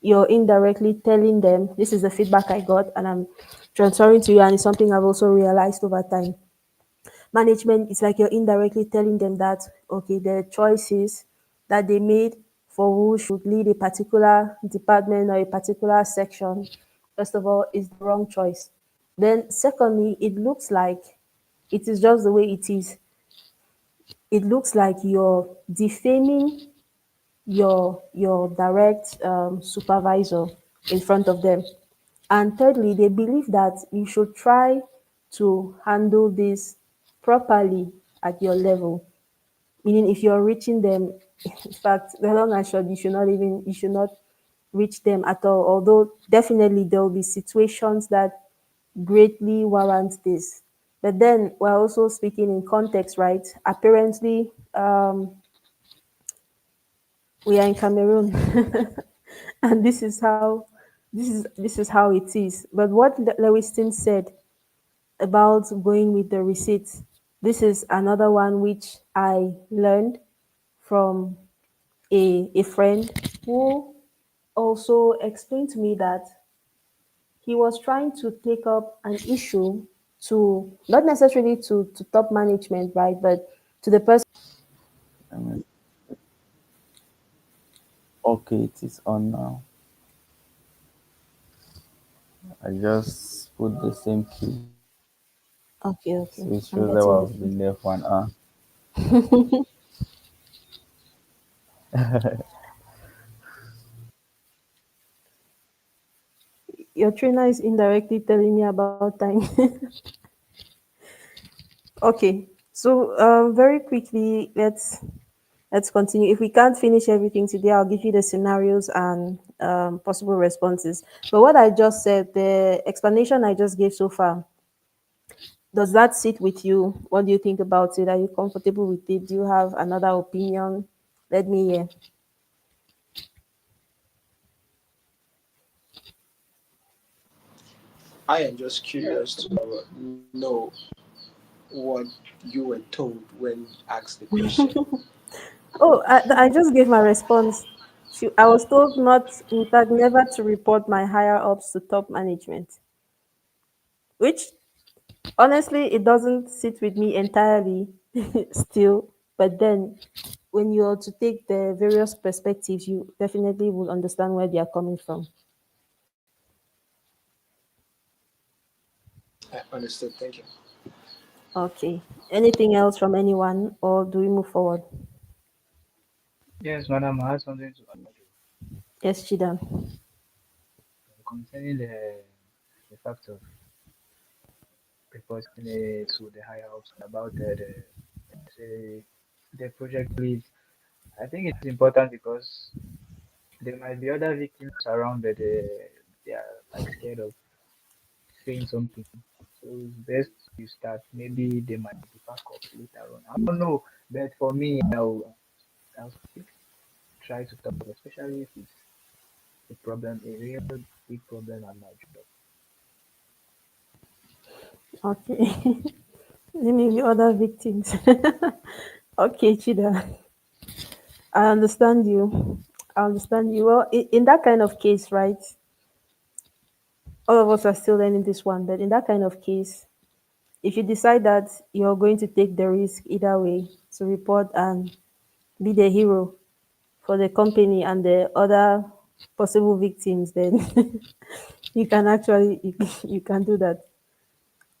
Speaker 1: you're indirectly telling them, this is the feedback I got, and I'm transferring to you, and it's something I've also realized over time. Management, it's like you're indirectly telling them that, okay, the choices that they made for who should lead a particular department or a particular section, first of all, is the wrong choice. Then secondly, it looks like it is just the way it is. It looks like you're defaming your direct supervisor in front of them. And thirdly, they believe that you should try to handle this properly at your level. Meaning, if you're reaching them, in fact, the long and short, you should not reach them at all. Although definitely there will be situations that greatly warrant this. But then we're also speaking in context, right? Apparently, we are in Cameroon, and this is how it is. But what Lewiston said about going with the receipts, this is another one which I learned from a friend who also explained to me that he was trying to take up an issue to not necessarily to top management, right? But to the person.
Speaker 3: I mean, okay, it is on now. I just put the same key,
Speaker 1: Okay,
Speaker 3: so
Speaker 1: okay.
Speaker 3: it shows
Speaker 1: I'm
Speaker 3: that
Speaker 1: getting
Speaker 3: I've
Speaker 1: the
Speaker 3: been
Speaker 1: feed.
Speaker 3: there for an hour.
Speaker 1: Your trainer is indirectly telling me about time. Okay. So very quickly, let's continue. If we can't finish everything today, I'll give you the scenarios and possible responses. But what I just said, the explanation I just gave so far, does that sit with you? What do you think about it? Are you comfortable with it? Do you have another opinion? Let me hear.
Speaker 4: I am just curious to know what you were told when asked the question.
Speaker 1: Oh, I just gave my response. I was told not, in fact, never to report my higher ups to top management, which honestly, it doesn't sit with me entirely still. But then, when you're to take the various perspectives, you definitely will understand where they are coming from.
Speaker 4: I understood. Thank you.
Speaker 1: Okay. Anything else from anyone, or do we move forward?
Speaker 2: Yes, madam, I have something to add
Speaker 1: Yes, Chidan.
Speaker 2: concerning the fact of reporting to the higher ups about say, the project lead. I think it's important because there might be other victims around, but they are like scared of saying something. So it's best you start. Maybe they might be back up later on. I don't know, but for me, I'll still try to talk, especially if it's a problem, a real big problem at my job.
Speaker 1: Okay. Naming the other victims. Okay, Chida. I understand you. I understand you. Well, in that kind of case, right? All of us are still learning this one, but in that kind of case, if you decide that you're going to take the risk either way to report and be the hero for the company and the other possible victims, then you can actually you can do that.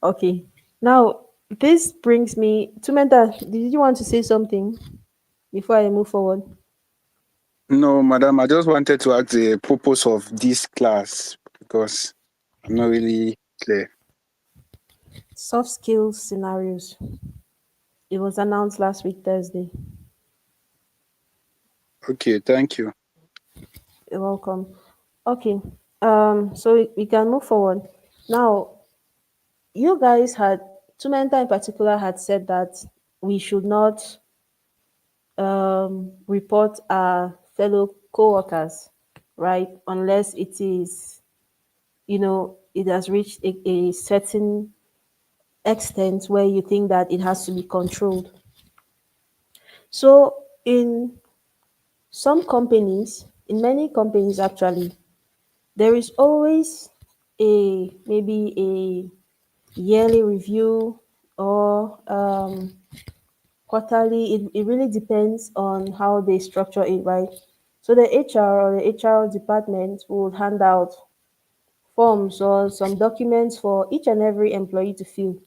Speaker 1: Okay. Now this brings me to Menta. Did you want to say something before I move forward?
Speaker 6: No, madam, I just wanted to ask the purpose of this class because I'm not really clear.
Speaker 1: Soft skills scenarios. It was announced last week Thursday.
Speaker 6: Okay, thank you.
Speaker 1: You're welcome. Okay. So we can move forward. Now, you guys had Tumenta in particular had said that we should not report our fellow co-workers, right? Unless it is, it has reached a certain extent where you think that it has to be controlled. So in some companies, in many companies actually, there is always a maybe a yearly review or quarterly. It really depends on how they structure it, right? So the HR or the HR department will hand out forms or some documents for each and every employee to fill.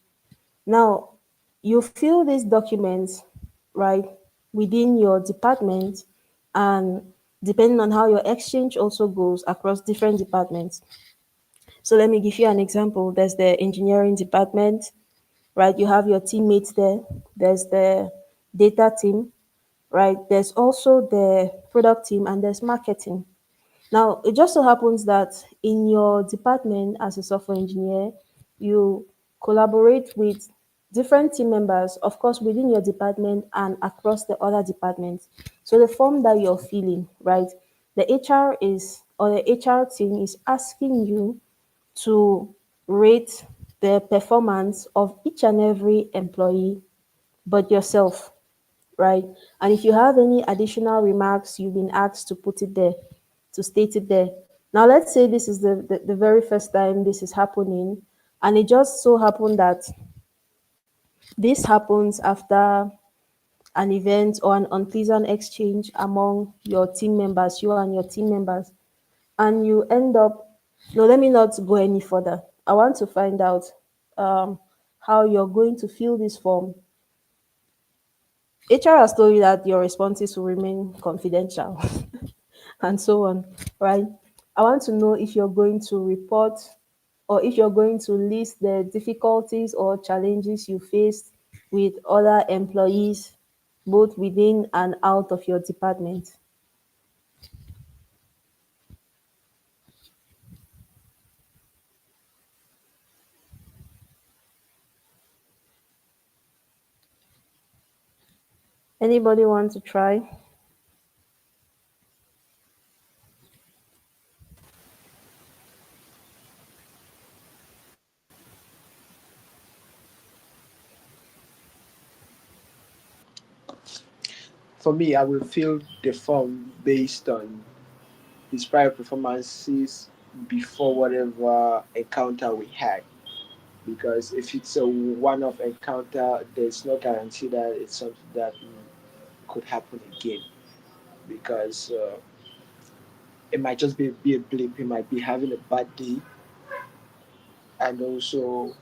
Speaker 1: Now, you fill these documents, right, within your department, and depending on how your exchange also goes across different departments. So let me give you an example. There's the engineering department, right? You have your teammates there. There's the data team, right? There's also the product team and there's marketing. Now, it just so happens that in your department as a software engineer, you collaborate with different team members, of course, within your department and across the other departments. So the form that you're filling, right? The HR is, or the HR team is asking you to rate the performance of each and every employee but yourself, right? And if you have any additional remarks, you've been asked to put it there, to state it there. Now, let's say this is the very first time this is happening, and it just so happened that this happens after an event or an unpleasant exchange among your team members, you and your team members, and you end up, no, let me not go any further. I want to find out um, how you're going to fill this form. HR has told you that your responses will remain confidential and so on, right? I want to know if you're going to report or if you're going to list the difficulties or challenges you faced with other employees, both within and out of your department. Anybody want to try?
Speaker 4: For me, I will fill the form based on his prior performances before whatever encounter we had. Because if it's a one-off encounter, there's no guarantee that it's something that could happen again. Because it might just be a blip. He might be having a bad day, and also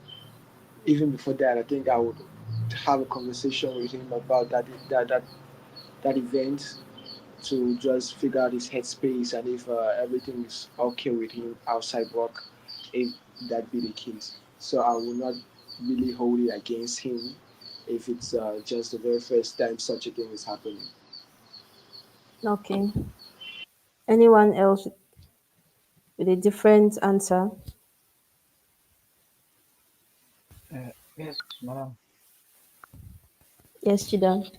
Speaker 4: even before that, I think I would have a conversation with him about that event to just figure out his headspace and if everything is okay with him outside work, if that be the case. So I will not really hold it against him if it's just the very first time such a thing is happening.
Speaker 1: Okay. Anyone else with a different answer?
Speaker 2: Yes, madam.
Speaker 1: Yes, Chida.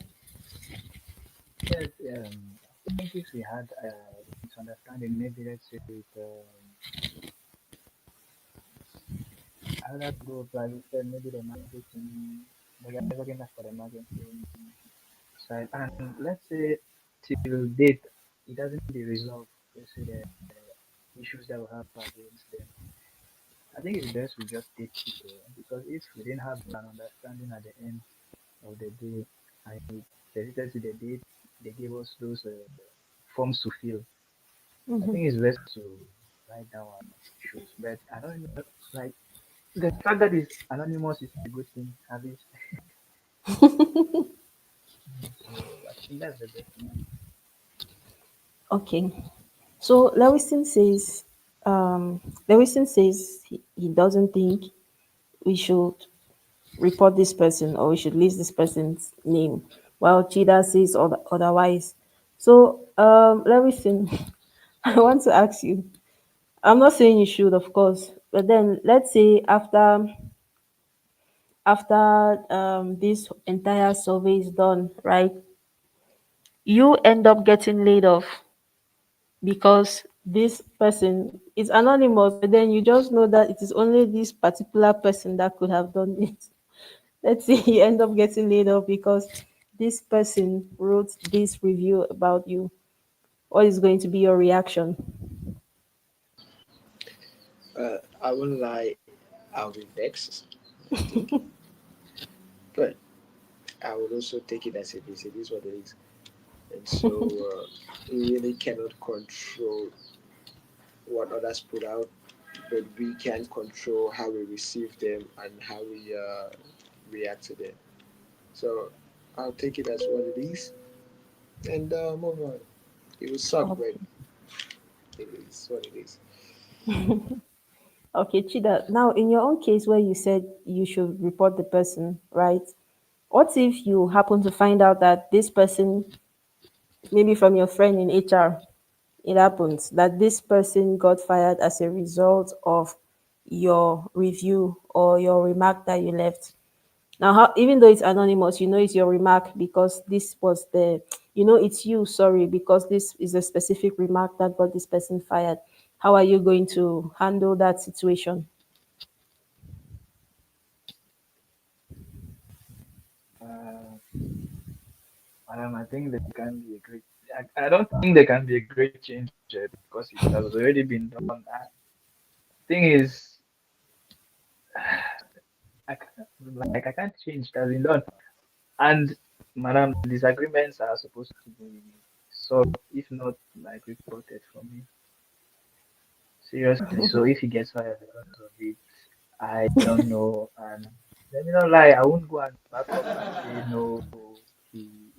Speaker 2: Yes, I think if we had misunderstanding, maybe let's say with other group, like you said, maybe the marketing, the guys working for the marketing side, and let's say till date it doesn't be resolved. Let's say the issues that we have against them. I think it's best we just take it because if we didn't have an understanding at the end of the day, and it persisted to the date they gave us those forms to fill. I think it's best to write down our issues. But I don't know, like the fact that it's anonymous is a good thing, at least. So I think that's the best thing.
Speaker 1: Okay. So Lewison says he doesn't think we should report this person or we should list this person's name, while Chida says otherwise. So, Lewison, I want to ask you. I'm not saying you should, of course, but then let's say after this entire survey is done, right? You end up getting laid off because this person is anonymous, but then you just know that it is only this particular person that could have done it. Let's say you end up getting laid off because this person wrote this review about you. What is going to be your reaction?
Speaker 4: I won't lie, I'll be vexed, I think. But I would also take it as it is. It is what it is. And so we really cannot control what others put out, but we can control how we receive them and how we react to them. So I'll take it as what it is and move on. It will suck,
Speaker 1: Oh,
Speaker 4: but it is what it is.
Speaker 1: Okay, Chida. Now, in your own case where you said you should report the person, right? What if you happen to find out that this person, maybe from your friend in HR, it happens that this person got fired as a result of your review or your remark that you left? Now, how, even though it's anonymous, you know it's your remark because this was the, it's you, sorry, because this is a specific remark that got this person fired. How are you going to handle that situation?
Speaker 2: Uh, I think there can be a great. I don't think there can be a great change because it has already been done. Thing is, I can't change. It has been done. And madam, disagreements are supposed to be solved, if not like reported for me. Seriously. So if he gets fired because of it, I don't know. And let me not lie, I won't go and back up and say no. He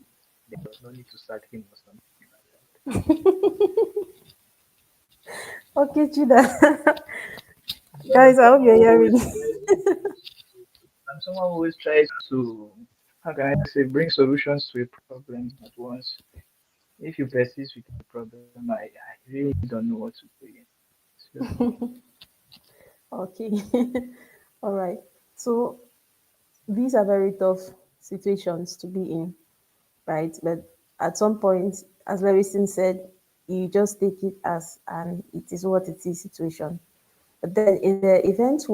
Speaker 2: there was no need to sack him or something like
Speaker 1: Okay, Chida.
Speaker 2: that. So
Speaker 1: Guys, I hope you're
Speaker 2: I'm someone
Speaker 1: hearing.
Speaker 2: who always tries. I'm someone who always tries to, how can I say, bring solutions to a problem at once. If you persist with the problem, I really don't know what to do again. Seriously.
Speaker 1: Okay. All right. So these are very tough situations to be in, right? But at some point, as Larison said, you just take it as and it is what it is situation. But then in the event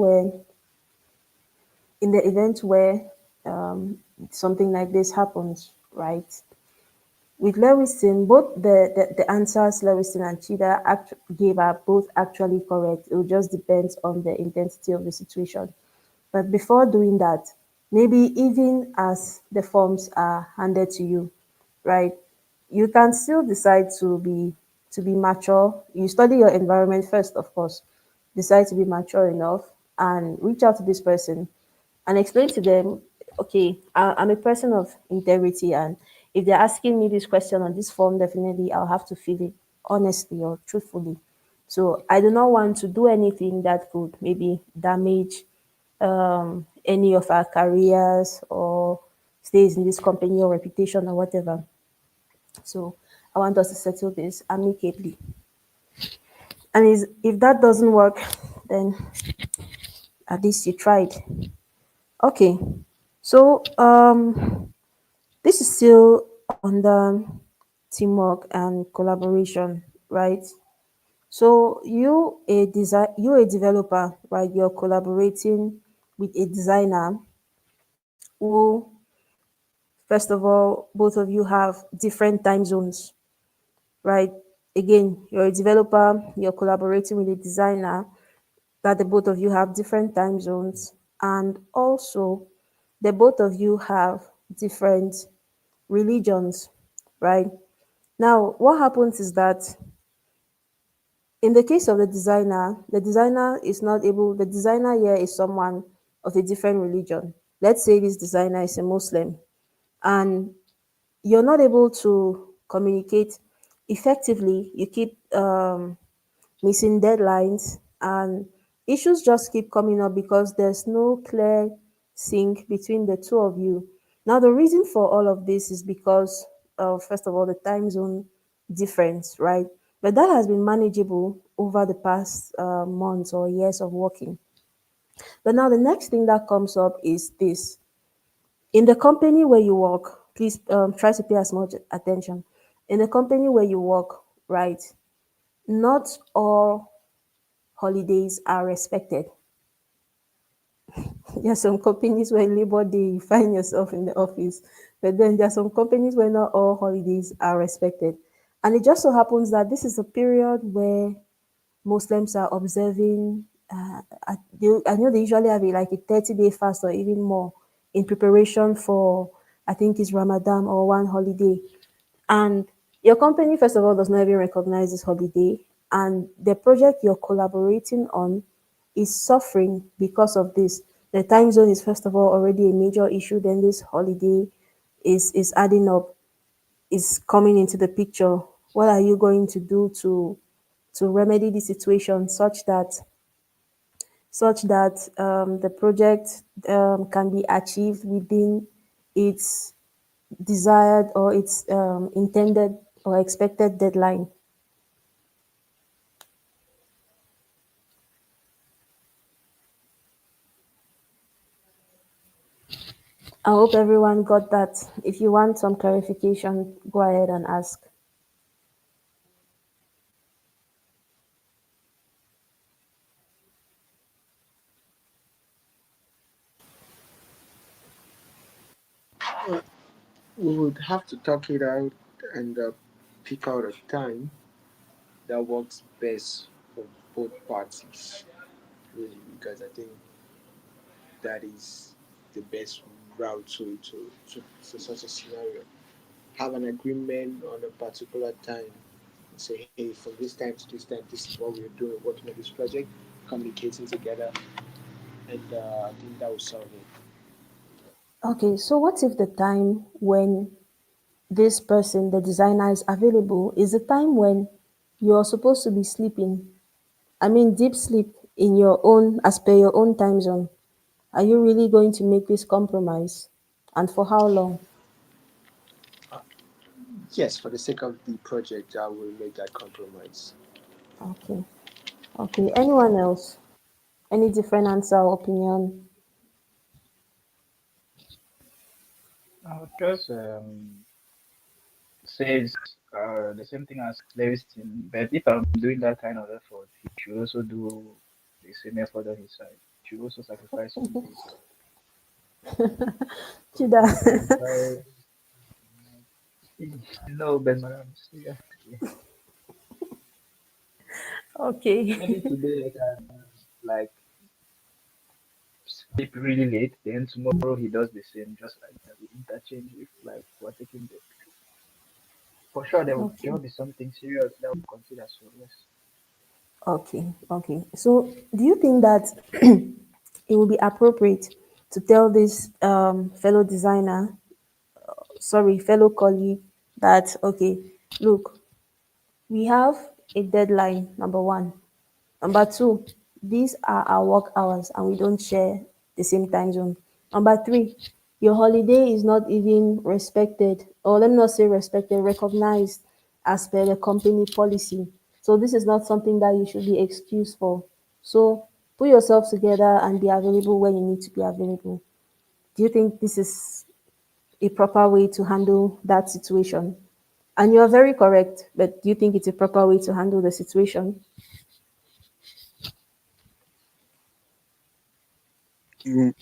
Speaker 1: where something like this happens, right? With Lewison, both the answers Lewison and Chida gave are both actually correct. It will just depend on the intensity of the situation. But before doing that, maybe even as the forms are handed to you, right? You can still decide to be mature. You study your environment first, of course. Decide to be mature enough and reach out to this person and explain to them, okay, I'm a person of integrity, and if they're asking me this question on this form, definitely I'll have to fill it honestly or truthfully. So I do not want to do anything that could maybe damage any of our careers or stays in this company or reputation or whatever. So I want us to settle this amicably. And if that doesn't work, then at least you tried. Okay. So this is still under teamwork and collaboration, right? So you a developer, right? You're collaborating with a designer who, first of all, both of you have different time zones, right? Again, you're a developer, you're collaborating with a designer that the both of you have different time zones, and also the both of you have different religions, right? Now, what happens is that in the case of the designer is not able, the designer here is someone of a different religion. Let's say this designer is a Muslim, and you're not able to communicate effectively. You keep missing deadlines, and issues just keep coming up because there's no clear sync between the two of you. Now, the reason for all of this is because of, first of all, the time zone difference, right? But that has been manageable over the past months or years of working. But now the next thing that comes up is this. In the company where you work, please try to pay as much attention. In the company where you work, right, not all holidays are respected. There are some companies where Labor Day you find yourself in the office, but then there are some companies where not all holidays are respected. And it just so happens that this is a period where Muslims are observing. I know they usually have like a 30-day fast or even more in preparation for, I think it's Ramadan or one holiday. And your company, first of all, does not even recognize this holiday. And the project you're collaborating on is suffering because of this. The time zone is, first of all, already a major issue. Then this holiday is adding up, is coming into the picture. What are you going to do to remedy the situation such that such that the project can be achieved within its desired or its intended or expected deadline. I hope everyone got that. If you want some clarification, go ahead and ask.
Speaker 4: We would have to talk it out and pick out a time that works best for both parties, really, because I think that is the best route to such a scenario. Have an agreement on a particular time and say, hey, from this time to this time, this is what we're doing, working on this project, communicating together, and I think that will solve it.
Speaker 1: Okay, so what if the time when this person, the designer, is available is the time when you're supposed to be sleeping? I mean, deep sleep in your own, as per your own time zone. Are you really going to make this compromise? And for how long?
Speaker 4: Yes, for the sake of the project, I will make that compromise.
Speaker 1: Okay. Okay. Anyone else? Any different answer or opinion?
Speaker 2: I would just say the same thing as Lewis team, but if I'm doing that kind of effort, he should also do the same effort on his side. He should also sacrifice some days.
Speaker 1: Chida.
Speaker 2: That's why, no, but madam, seriously.
Speaker 1: Okay.
Speaker 2: Maybe today I can like sleep really late, then tomorrow he does the same, just like that. We interchange if like we're taking the for sure there
Speaker 1: Okay.
Speaker 2: will be something serious that we'll consider. So yes.
Speaker 1: Okay. Okay. So, do you think that it will be appropriate to tell this fellow designer, sorry, fellow colleague, that okay, look, we have a deadline, number one. Number two, these are our work hours and we don't share the same time zone. Number three, your holiday is not even respected, or let me not say respected, recognized as per the company policy. So this is not something that you should be excused for. So put yourself together and be available when you need to be available. Do you think this is a proper way to handle that situation? And you're very correct, but do you think it's a proper way to handle the situation?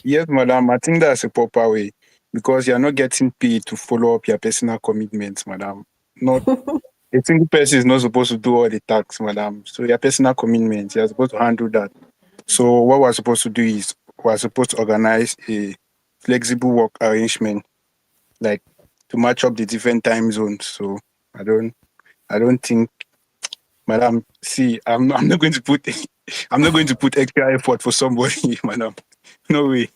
Speaker 6: Yes, madam. I think that's a proper way because you're not getting paid to follow up your personal commitments, madam. Not a single person is not supposed to do all the tasks, madam. So your personal commitments, you're supposed to handle that. So what we're supposed to do is we're supposed to organize a flexible work arrangement, like to match up the different time zones. So I don't, I don't think, madam. See, I'm not going to put, I'm not going to put extra effort for somebody, madam. No way.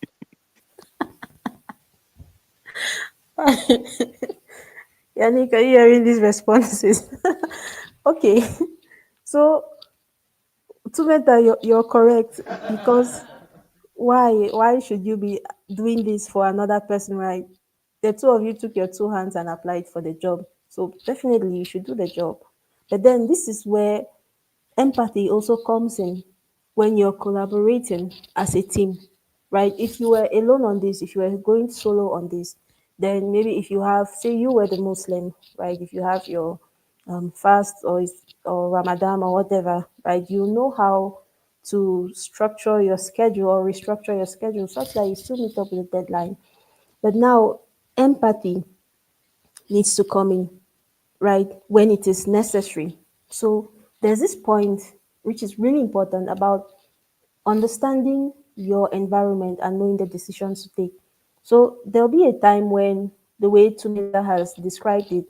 Speaker 1: Yannick, are you hearing these responses? Okay, so Tumeta, you're correct because why should you be doing this for another person, right? The two of you took your two hands and applied for the job, so definitely you should do the job. But then this is where empathy also comes in when you're collaborating as a team, right? If you were alone on this, if you were going solo on this, then maybe if you have, say, you were the Muslim, right? If you have your fast or Ramadan or whatever, right? You know how to structure your schedule or restructure your schedule such that you still meet up with the deadline. But now empathy needs to come in, right, when it is necessary. So there's this point which is really important about understanding your environment and knowing the decisions to take. So there'll be a time when the way Tumeta has described it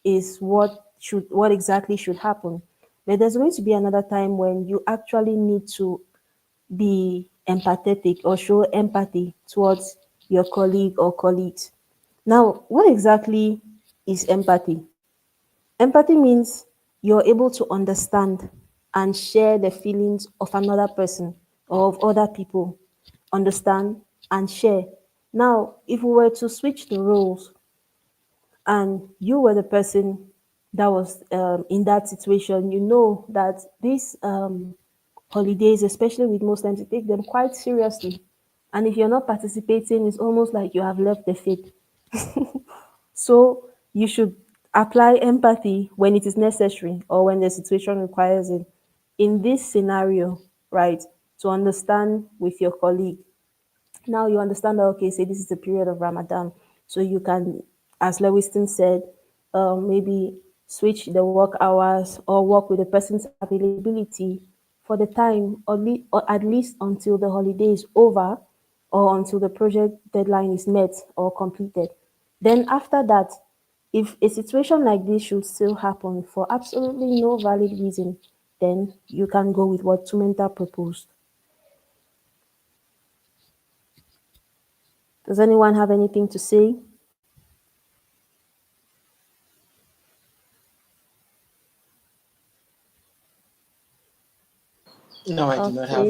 Speaker 1: is what exactly should happen. But there's going to be another time when you actually need to be empathetic or show empathy towards your colleague or colleagues. Now, what exactly is empathy? Empathy means you're able to understand and share the feelings of another person or of other people, understand, and share. Now, if we were to switch the roles and you were the person that was in that situation, you know that these holidays, especially with Muslims, they take them quite seriously. And if you're not participating, it's almost like you have left the faith. So you should apply empathy when it is necessary or when the situation requires it. In this scenario, right, to understand with your colleague, now you understand that, okay, say this is the period of Ramadan. So you can, as Lewiston said, maybe switch the work hours or work with the person's availability for the time, or at least until the holiday is over or until the project deadline is met or completed. Then after that, if a situation like this should still happen for absolutely no valid reason, then you can go with what Tumenta proposed. Does anyone have anything to say?
Speaker 4: No, I do not have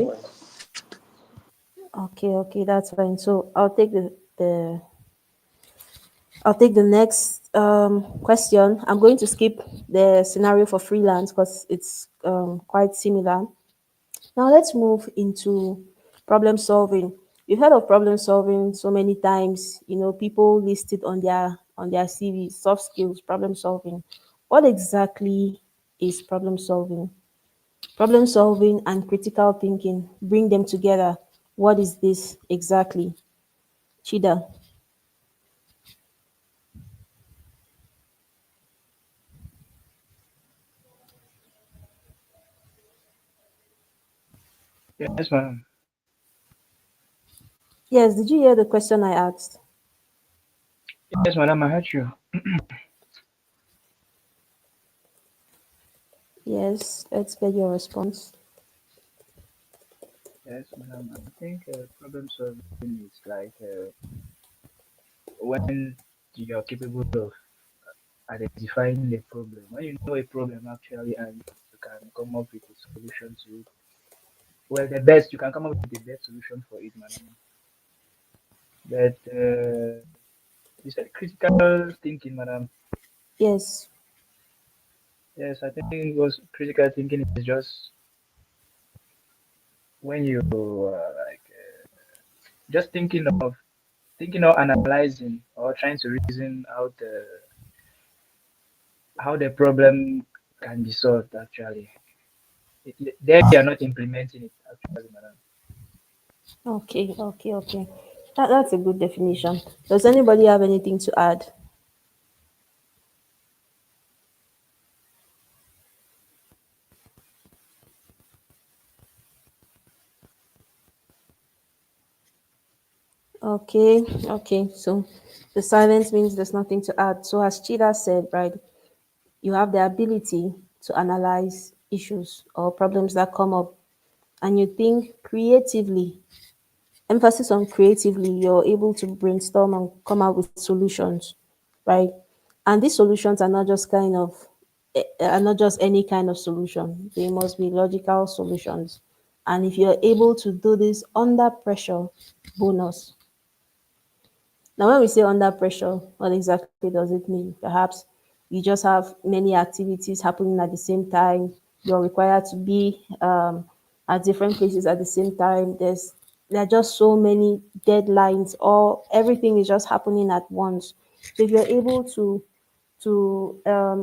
Speaker 1: Okay,
Speaker 4: one.
Speaker 1: okay, that's fine. So I'll take the next question. I'm going to skip the scenario for freelance because it's quite similar. Now let's move into problem solving. You've heard of problem solving so many times. You know, people list it on their CV, soft skills, problem solving. What exactly is problem solving? Problem solving and critical thinking. Bring them together. What is this exactly? Chida.
Speaker 2: Yes, madam.
Speaker 1: Yes, did you hear the question I asked?
Speaker 2: Yes, madam, I heard you.
Speaker 1: Yes, let's get your response.
Speaker 2: Yes, madam. I think problem solving is like when you're capable of identifying the problem. When you know a problem actually and you can come up with a solution to it. Well, the best, you can come up with the best solution for it, madam. But you said critical thinking, madam.
Speaker 1: Yes.
Speaker 2: Yes, I think it was critical thinking is just when you like just thinking or analyzing or trying to reason out how the problem can be solved actually. There you are not implementing it actually, madam.
Speaker 1: Okay. That's a good definition. Does anybody have anything to add? Okay. So the silence means there's nothing to add. So as Chida said, right, you have the ability to analyze issues or problems that come up and you think creatively. Emphasis on creatively, you're able to brainstorm and come out with solutions, right? And these solutions are not just are not just any kind of solution. They must be logical solutions. And if you're able to do this under pressure, bonus. Now, when we say under pressure, what exactly does it mean? Perhaps you just have many activities happening at the same time. You're required to be at different places at the same time. There are just so many deadlines, or everything is just happening at once. So if you're able to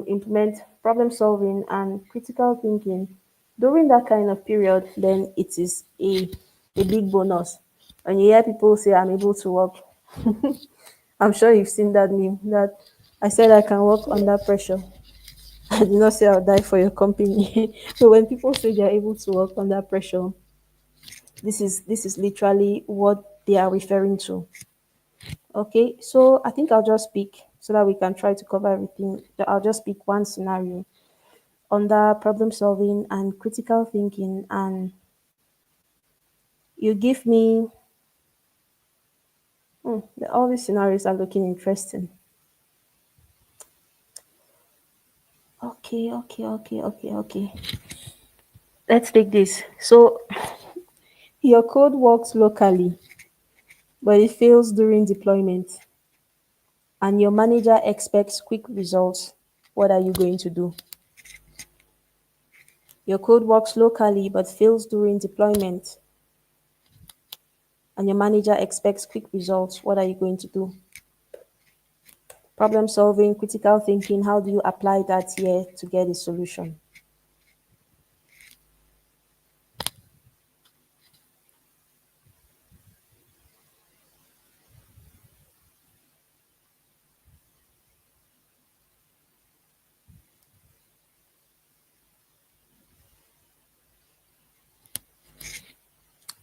Speaker 1: implement problem solving and critical thinking during that kind of period, then it is a big bonus. And you hear people say, I'm able to work. I'm sure you've seen that meme that I said I can work under pressure. I did not say I'll die for your company. So when people say they're able to work under pressure, this is literally what they are referring to. Okay, so I think I'll just speak so that we can try to cover everything. I'll just pick one scenario under problem solving and critical thinking, and you give me all these scenarios are looking interesting. Okay. Let's take this. So Your code works locally, but it fails during deployment, and your manager expects quick results. What are you going to do? Your code works locally but fails during deployment, and your manager expects quick results. What are you going to do? Problem solving, critical thinking, how do you apply that here to get a solution?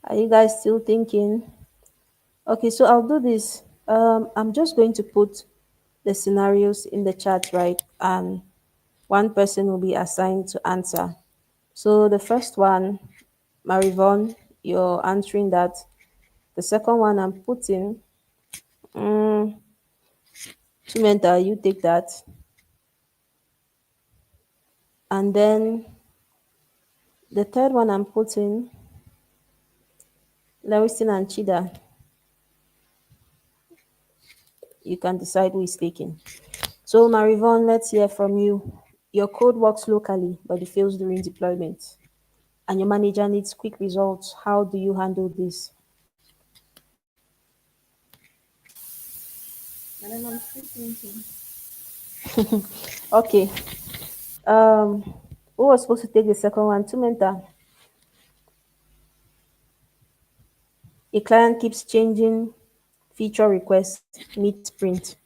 Speaker 1: Are you guys still thinking? Okay, so I'll do this. I'm just going to put the scenarios in the chat, right? And one person will be assigned to answer. So the first one, Marivon, you're answering that. The second one I'm putting, Tumenta, you take that. And then the third one I'm putting, Lewiston and Chida, you can decide who is taking. So Marivon, let's hear from you. Your code works locally, but it fails during deployment, and your manager needs quick results. How do you handle this?
Speaker 5: Madam, I'm still thinking.
Speaker 1: Okay. Um, who was supposed to take the second one? Tumenta. A client keeps changing feature requests mid sprint.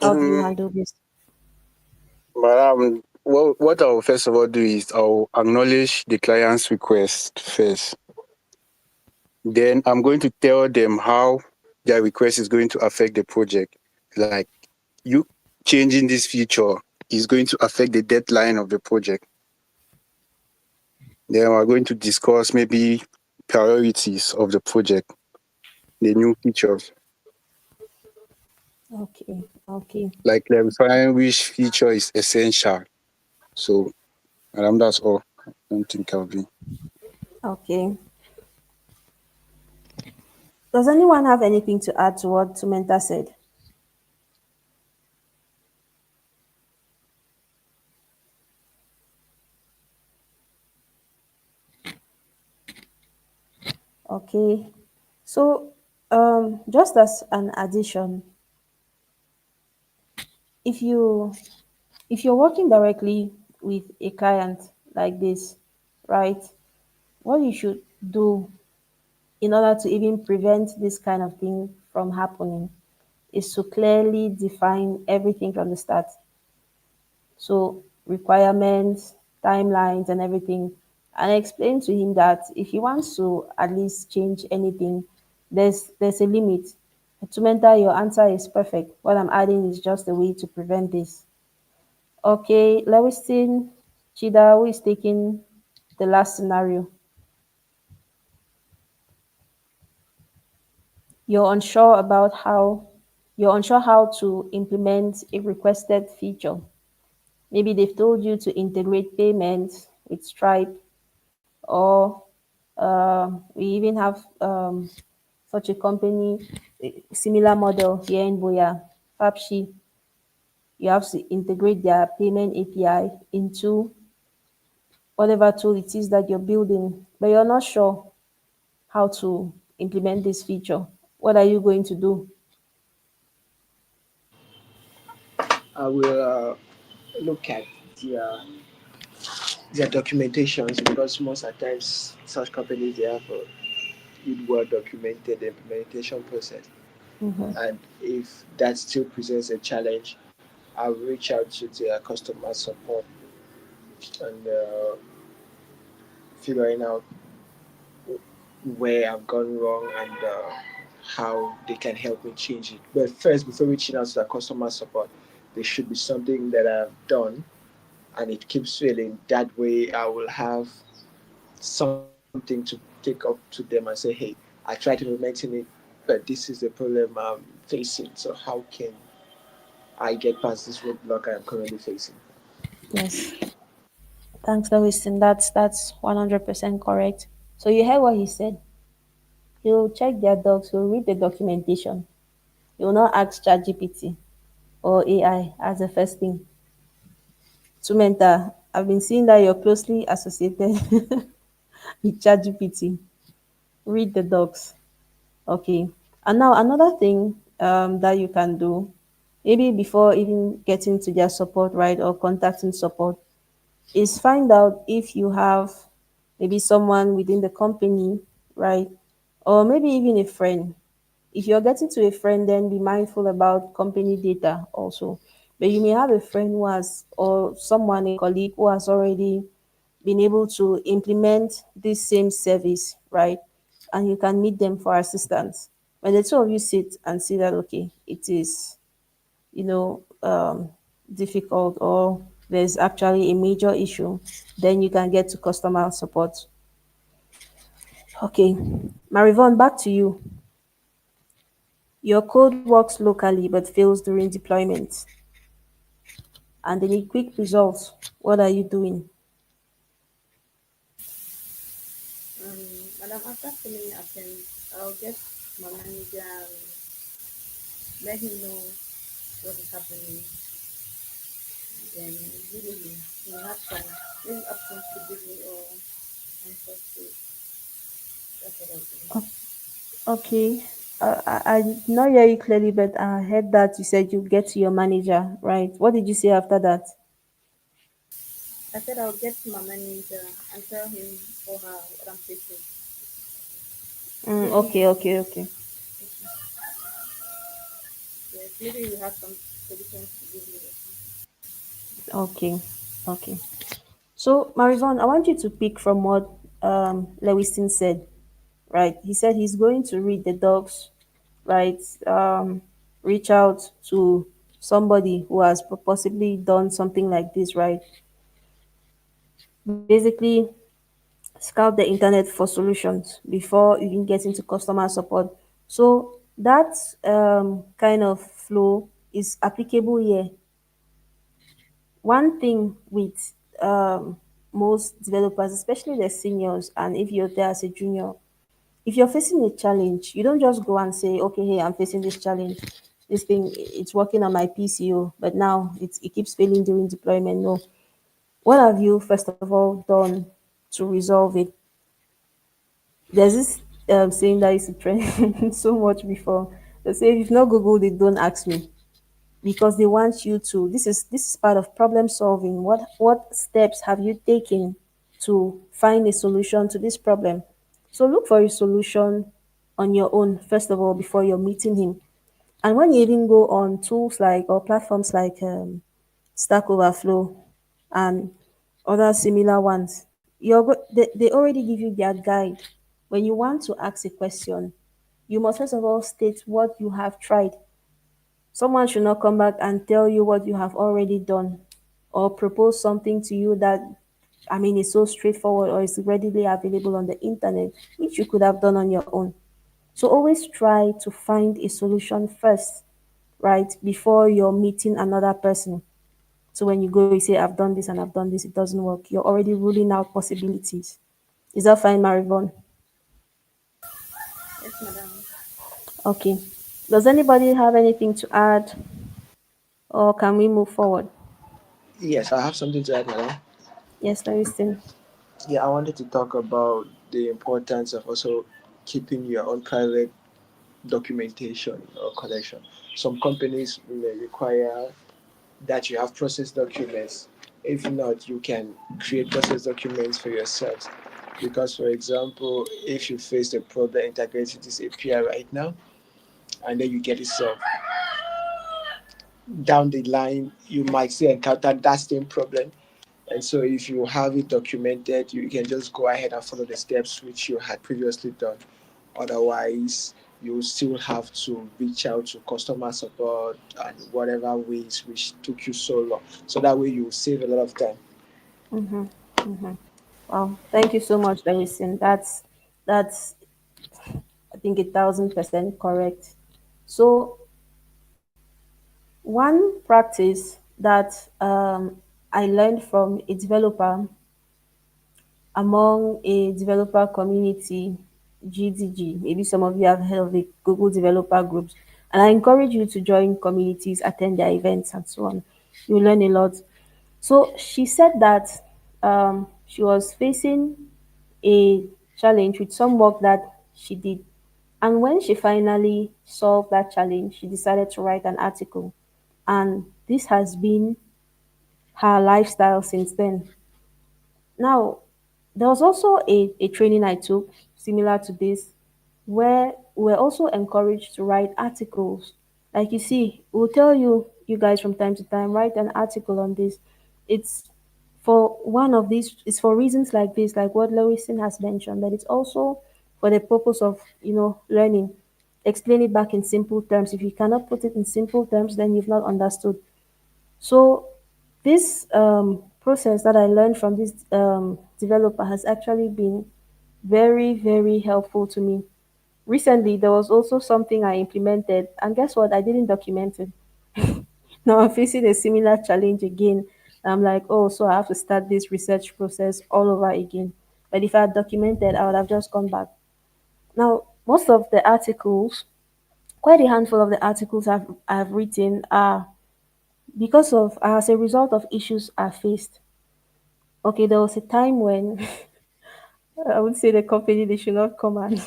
Speaker 1: How do you
Speaker 6: Mm,
Speaker 1: handle this?
Speaker 6: but what I'll first of all do is I'll acknowledge the client's request first. Then I'm going to tell them how their request is going to affect the project. Like you changing this feature is going to affect the deadline of the project. Then we're going to discuss maybe priorities of the project, the new features,
Speaker 1: Okay, okay,
Speaker 6: like clarifying which feature is essential. So, that's all. I don't think I'll be.
Speaker 1: okay. Does anyone have anything to add to what Tumenta said? Okay. So, just as an addition, if you if you're working directly with a client like this, right? What you should do in order to even prevent this kind of thing from happening is to clearly define everything from the start. So requirements, timelines, and everything, and explain to him that if he wants to at least change anything, there's a limit. To mentor, your answer is perfect. What I'm adding is just a way to prevent this. Okay, Lewiston, Chida, who is taking the last scenario? You're unsure about how you're unsure how to implement a requested feature. Maybe they've told you to integrate payments with Stripe, or we even have such a company, a similar model here in Boya, Fapshi. You have to integrate their payment API into whatever tool it is that you're building, but you're not sure how to implement this feature. What are you going to do?
Speaker 4: I will look at their their documentations because most of the times such companies they have a well documented implementation process.
Speaker 1: Mm-hmm.
Speaker 4: And if that still presents a challenge, I'll reach out to their customer support and figuring out where I've gone wrong and how they can help me change it. But first, before reaching out to the customer support, there should be something that I've done and it keeps failing. That way, I will have something to take up to them and say, hey, I tried implementing it, but this is the problem I'm facing. So, how can I get past this roadblock I am currently facing?
Speaker 1: Yes. Thanks, Lewiston. That's 100% correct. So you heard what he said. He'll check their docs, he'll read the documentation. He will not ask ChatGPT or AI as the first thing. Sumenta, I've been seeing that you're closely associated with ChatGPT. Read the docs. Okay. And now another thing that you can do, maybe before even getting to their support, right, or contacting support, is find out if you have maybe someone within the company, right, or maybe even a friend. If you're getting to a friend, then be mindful about company data also. But you may have a friend who has, or someone, a colleague who has already been able to implement this same service, right? And you can meet them for assistance. When the two of you sit and see that, okay, it is, you know, difficult or there's actually a major issue, then you can get to customer support. Okay, Marivon, back to you. Your code works locally but fails during deployment, and they need quick results. What are you doing?
Speaker 5: Madam, after so many attempts, I'll get my manager and let him know what is happening. Then really he will have some maybe options to give me or answers to. That's what I'll do.
Speaker 1: Okay. I did not hear you clearly, but I heard that you said you get to your manager, right? What did you say after that?
Speaker 5: I said I'll get my manager and tell him or her what I'm facing. Maybe
Speaker 1: Okay.
Speaker 5: yes, maybe you have some solutions to give me.
Speaker 1: Okay. Okay. So, Marivon, I want you to pick from what Lewiston said, right? He said he's going to read the docs, right? Reach out to somebody who has possibly done something like this, right? Basically, scout the internet for solutions before even getting to customer support. So that kind of flow is applicable here. One thing with most developers, especially the seniors, and if you're there as a junior, if you're facing a challenge, you don't just go and say, okay, hey, I'm facing this challenge. This thing, it's working on my PCO, but now it keeps failing during deployment. No. What have you, first of all, done to resolve it? There's this saying that used to trend so much before. They say, if you've not Googled it, don't ask me, because they want you to. This is part of problem solving. What steps have you taken to find a solution to this problem? So look for a solution on your own first of all before you're meeting him. And when you even go on tools like or platforms like Stack Overflow and other similar ones, they already give you their guide. When you want to ask a question, you must first of all state what you have tried. Someone should not come back and tell you what you have already done or propose something to you that, I mean, is so straightforward or is readily available on the internet, which you could have done on your own. So always try to find a solution first, right, before you're meeting another person. So when you go, you say, I've done this and I've done this, it doesn't work. You're already ruling out possibilities. Is that fine, Marivon?
Speaker 5: Yes, madam.
Speaker 1: Okay. Does anybody have anything to add or can we move forward?
Speaker 4: Yes, I have something to add, madam.
Speaker 1: Yes, Larissa.
Speaker 4: Yeah, I wanted to talk about the importance of also keeping your own private documentation or collection. Some companies may require that you have process documents. If not, you can create process documents for yourselves. Because, for example, if you face a problem integrating this API right now, and then you get it solved, down the line, you might still encounter that same problem. And so, if you have it documented, you can just go ahead and follow the steps which you had previously done. Otherwise, you still have to reach out to customer support and whatever ways which took you so long. So that way you save a lot of time.
Speaker 1: Mm-hmm. Mm-hmm. Wow. Thank you so much, Larissa. That's I think 1,000% correct. So one practice that I learned from a developer among a developer community, GDG. Maybe some of you have heard of the Google developer groups. And I encourage you to join communities, attend their events, and so on. You'll learn a lot. So she said that she was facing a challenge with some work that she did. And when she finally solved that challenge, she decided to write an article. And this has been her lifestyle since then. Now, there was also a training I took similar to this where we're also encouraged to write articles. Like you see, we'll tell you guys from time to time, write an article on this. It's for one of these, it's for reasons like this, like what Lewison has mentioned, but it's also for the purpose of, learning. Explain it back in simple terms. If you cannot put it in simple terms, then you've not understood. So this process that I learned from this developer has actually been very, very helpful to me. Recently, there was also something I implemented, and guess what? I didn't document it. Now I'm facing a similar challenge again. I'm like, oh, so I have to start this research process all over again. But if I had documented, I would have just gone back. Now, most of the articles, quite a handful of the articles I've written are because of as a result of issues I faced. Okay, there was a time when I would say the company they should not come and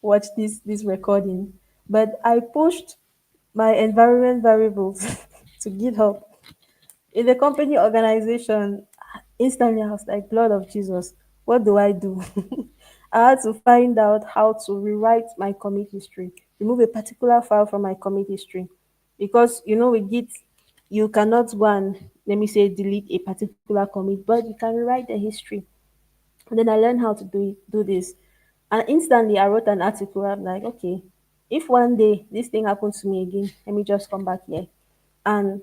Speaker 1: watch this recording, but I pushed my environment variables to GitHub in the company organization. Instantly, I was like, Blood of Jesus, what do I do? I had to find out how to rewrite my commit history, remove a particular file from my commit history, because with Git you cannot go and let me say delete a particular commit, but you can rewrite the history. And then I learned how to do this. And instantly I wrote an article. I'm like, okay, if one day this thing happens to me again, let me just come back here. And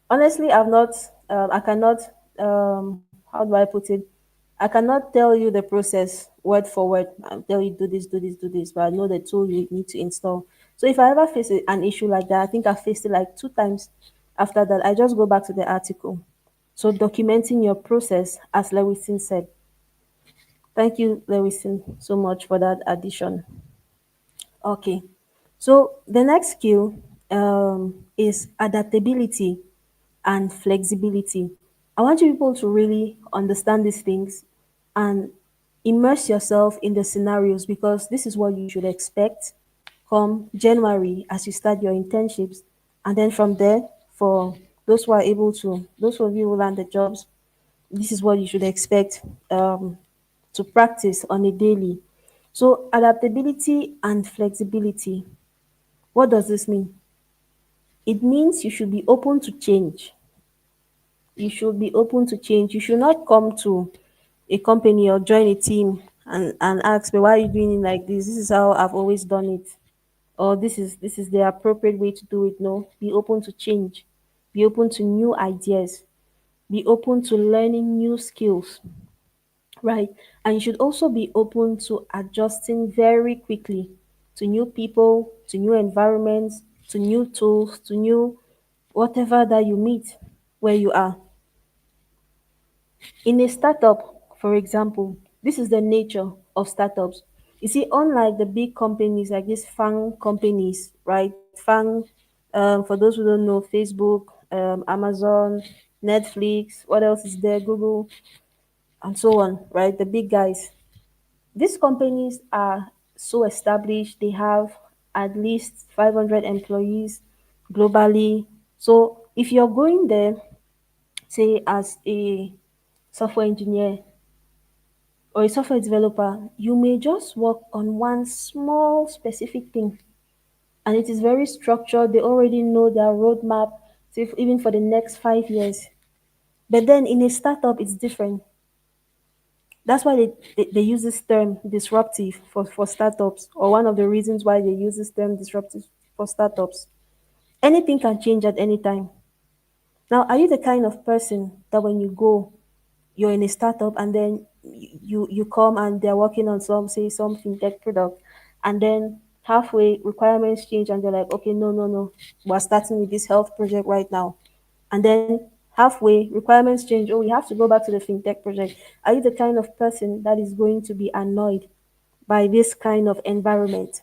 Speaker 1: honestly, I cannot, how do I put it? I cannot tell you the process word for word. I'll tell you do this, do this, do this, but I know the tool you need to install. So if I ever face an issue like that, I think I faced it like two times. After that, I just go back to the article. So documenting your process, as Lewison said. Thank you, Lewison, so much for that addition. Okay. So the next skill is adaptability and flexibility. I want you people to really understand these things and immerse yourself in the scenarios because this is what you should expect come January as you start your internships. And then from there, for those of you who land the jobs, this is what you should expect to practice on a daily. So, adaptability and flexibility. What does this mean? It means you should be open to change. You should be open to change. You should not come to a company or join a team and ask, but why are you doing it like this? This is how I've always done it. Or this is the appropriate way to do it. No. Be open to change. Be open to new ideas. Be open to learning new skills. Right. And you should also be open to adjusting very quickly to new people, to new environments, to new tools, to new whatever that you meet where you are. In a startup, for example, this is the nature of startups. You see, unlike the big companies like these FANG companies, right? FANG, for those who don't know, Facebook, Amazon, Netflix, what else is there? Google, and so on, right? The big guys. These companies are so established, they have at least 500 employees globally. So if you're going there, say as a software engineer or a software developer, you may just work on one small specific thing and it is very structured. They already know their roadmap, say even for the next 5 years. But then in a startup, it's different. That's why they use this term disruptive for startups, or one of the reasons why they use this term disruptive for startups. Anything can change at any time. Now, are you the kind of person that when you go, you're in a startup and then you come and they're working on some fintech product, and then halfway requirements change and they're like, okay, no, no, no, we're starting with this health project right now. And then Halfway, requirements change. Oh, we have to go back to the fintech project. Are you the kind of person that is going to be annoyed by this kind of environment?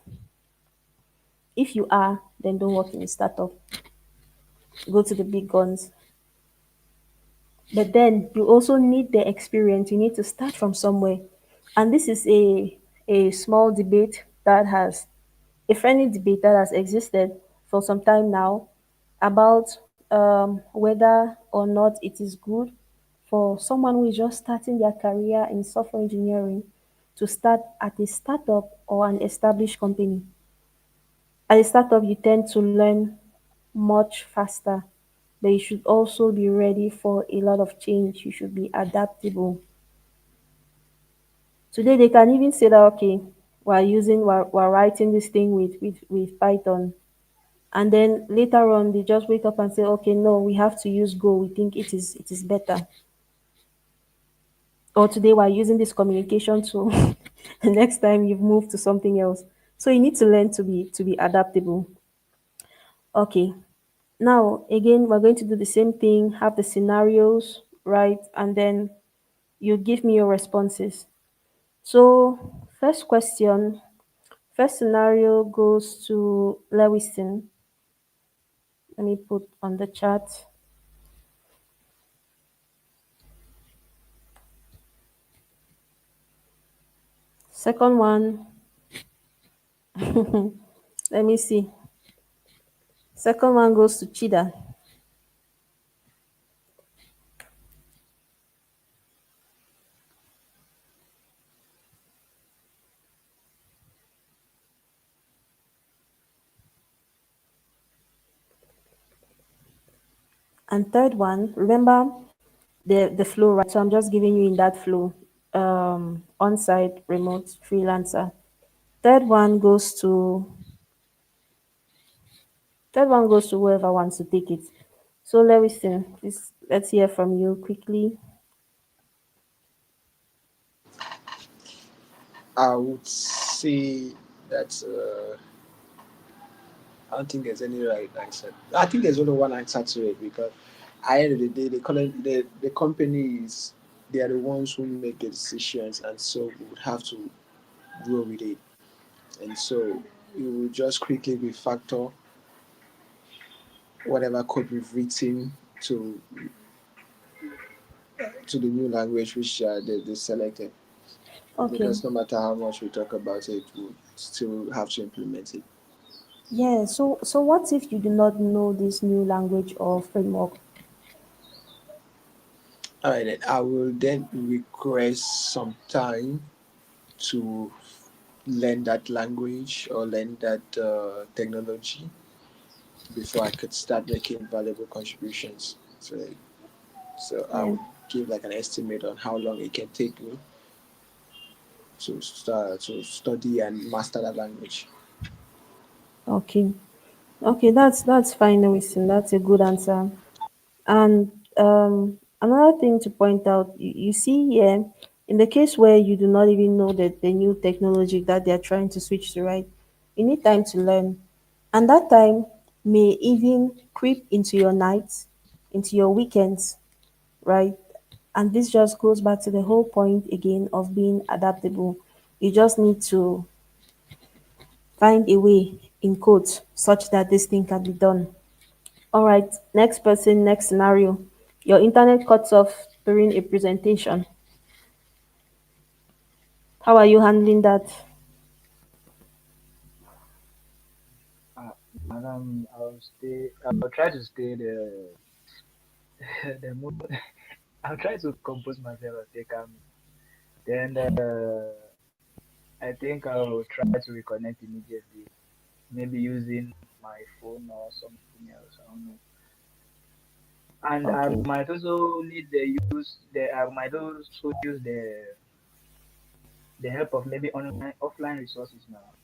Speaker 1: If you are, then don't work in a startup. Go to the big guns. But then you also need the experience. You need to start from somewhere. And this is a small debate that has a friendly debate that has existed for some time now about whether or not it is good for someone who is just starting their career in software engineering to start at a startup or an established company. At a startup, you tend to learn much faster, but you should also be ready for a lot of change. You should be adaptable. Today, they can even say that, okay, we're writing this thing with Python. And then later on, they just wake up and say, okay, no, we have to use Go. We think it is better. Or today, we're using this communication tool. The next time you've moved to something else. So you need to learn to be adaptable. Okay. Now, again, we're going to do the same thing, have the scenarios, right? And then you give me your responses. So, first scenario goes to Lewiston. Let me put on the chat. Second one, let me see. Second one goes to Chida. And third one, remember the flow, right? So I'm just giving you in that flow. On-site, remote, freelancer. Third one goes to third one goes to whoever wants to take it. So Lewiston, please let's hear from you quickly.
Speaker 4: I would say that I don't think there's any right answer. I think there's only one answer to it because at the end of the day, the companies, they are the ones who make the decisions, and so we would have to grow with it. And so you will just quickly refactor whatever code we've written to to the new language which they selected.
Speaker 1: Okay.
Speaker 4: Because no matter how much we talk about it, we'll still have to implement it.
Speaker 1: Yeah, so what if you do not know this new language or framework?
Speaker 4: All right, then I will then request some time to learn that language or learn that technology before I could start making valuable contributions. So I
Speaker 1: Yeah.
Speaker 4: would give like an estimate on how long it can take me to start to study and master that language.
Speaker 1: Okay. Okay, that's fine, Lewiston. That's a good answer. And another thing to point out, you see here, in the case where you do not even know that the new technology that they're trying to switch to, right? You need time to learn. And that time may even creep into your nights, into your weekends, right? And this just goes back to the whole point again of being adaptable. You just need to find a way, in quotes, such that this thing can be done. All right, next person, next scenario. Your internet cuts off during a presentation. How are you handling that?
Speaker 2: Uh, and I'll try to stay the mood. I'll try to compose myself and stay calm. Then I think I'll try to reconnect immediately, maybe using my phone or something else. I don't know. And I
Speaker 1: Okay,
Speaker 2: might also need the use the I might also use the help of maybe online offline resources now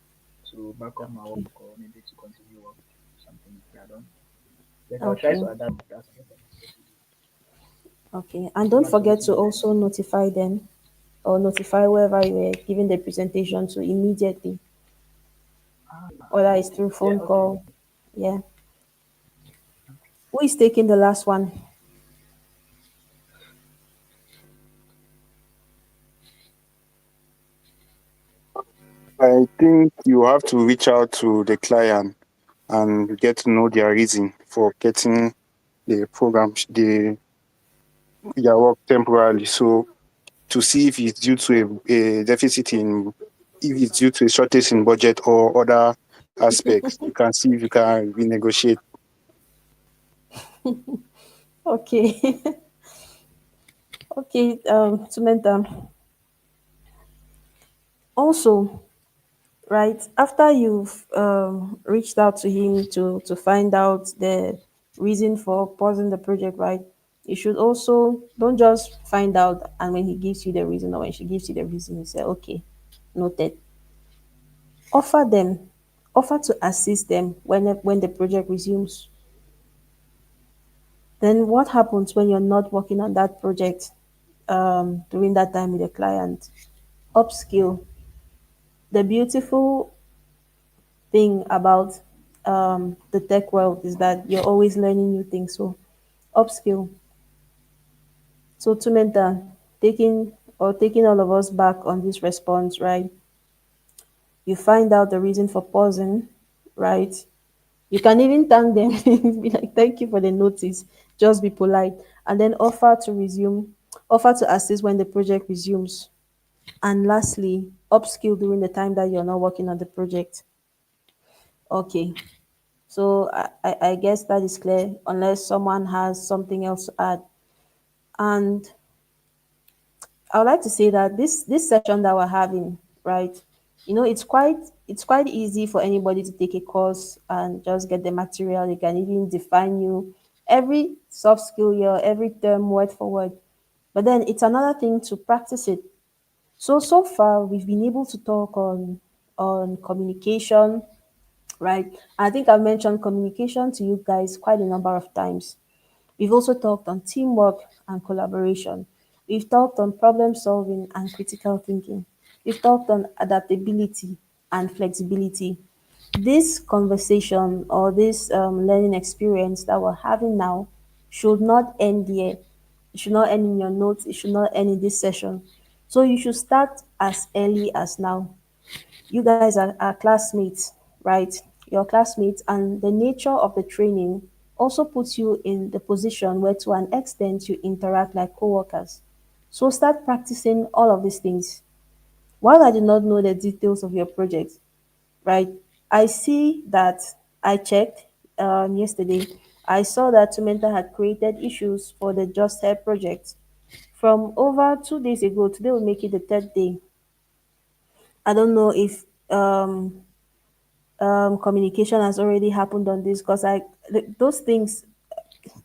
Speaker 2: to back up my
Speaker 1: okay,
Speaker 2: work or maybe to continue work something like that. But I'll try
Speaker 1: okay,
Speaker 2: to adapt as much as possible.
Speaker 1: okay. And
Speaker 2: So
Speaker 1: don't
Speaker 2: much for
Speaker 1: forget
Speaker 2: listening
Speaker 1: to
Speaker 2: to me.
Speaker 1: also notify them or notify whoever you were giving the presentation to immediately, whether it's through
Speaker 2: Yeah,
Speaker 1: phone
Speaker 2: okay.
Speaker 1: call. Yeah. Who is taking the last one?
Speaker 6: I think you have to reach out to the client and get to know their reason for getting the program, their work temporarily. So to see if it's due to a deficit in, if it's due to a shortage in budget or other aspects, you can see if you can renegotiate.
Speaker 1: Okay. Okay, Samantha. Also, right after you've reached out to him to find out the reason for pausing the project, right? You should also don't just find out and when he gives you the reason or when she gives you the reason, you say, okay, noted. Offer them, offer to assist them when the project resumes. Then what happens when you're not working on that project during that time with the client? Upskill. The beautiful thing about the tech world is that you're always learning new things. So upskill. So to mentor, taking all of us back on this response, right? You find out the reason for pausing, right? You can even thank them, be like, thank you for the notice. Just be polite. And then offer to assist when the project resumes. And lastly, upskill during the time that you're not working on the project. Okay. So I guess that is clear, unless someone has something else to add. And I would like to say that this session that we're having, right? It's quite easy for anybody to take a course and just get the material. They can even define you every soft skill here, every term word for word. But then it's another thing to practice it. So far we've been able to talk on communication, right? I think I've mentioned communication to you guys quite a number of times. We've also talked on teamwork and collaboration. We've talked on problem solving and critical thinking. We've talked on adaptability and flexibility. This conversation or this learning experience that we're having now should not end here. It should not end in your notes. It should not end in this session. So you should start as early as now. You guys are classmates, right? You're classmates, and the nature of the training also puts you in the position where, to an extent, you interact like co-workers. So start practicing all of these things. While I do not know the details of your project, right? I see that I checked yesterday. I saw that Tumenta had created issues for the Just Hair project from over 2 days ago. Today will make it the third day. I don't know if communication has already happened on this because those things,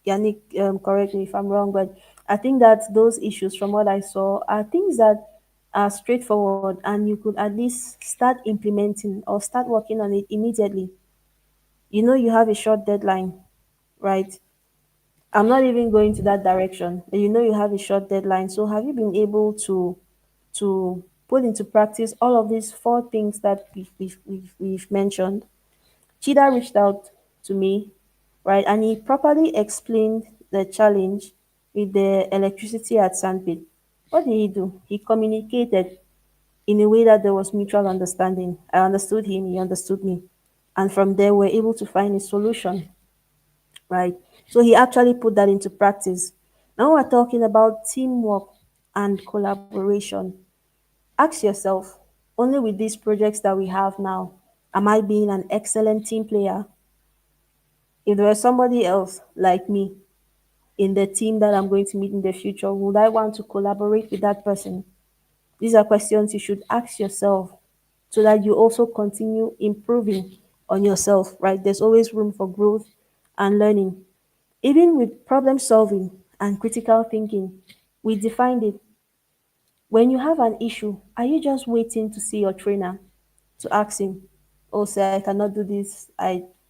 Speaker 1: Yannick, correct me if I'm wrong, but I think that those issues, from what I saw, are things that are straightforward and you could at least start implementing or start working on it immediately. You know, you have a short deadline, right? I'm not even going to that direction. But you know, you have a short deadline. So, have you been able to put into practice all of these four things that we've mentioned? Chida reached out to me, right, and he properly explained the challenge with the electricity at Sandpit. What did he do? He communicated in a way that there was mutual understanding. I understood him, he understood me. And from there, we're able to find a solution, right? So he actually put that into practice. Now we're talking about teamwork and collaboration. Ask yourself, only with these projects that we have now, am I being an excellent team player? If there was somebody else like me in the team that I'm going to meet in the future, would I want to collaborate with that person? These are questions you should ask yourself so that you also continue improving on yourself, right? There's always room for growth and learning. Even with problem solving and critical thinking, we defined it. When you have an issue, are you just waiting to see your trainer to ask him, "Oh, say I cannot do this.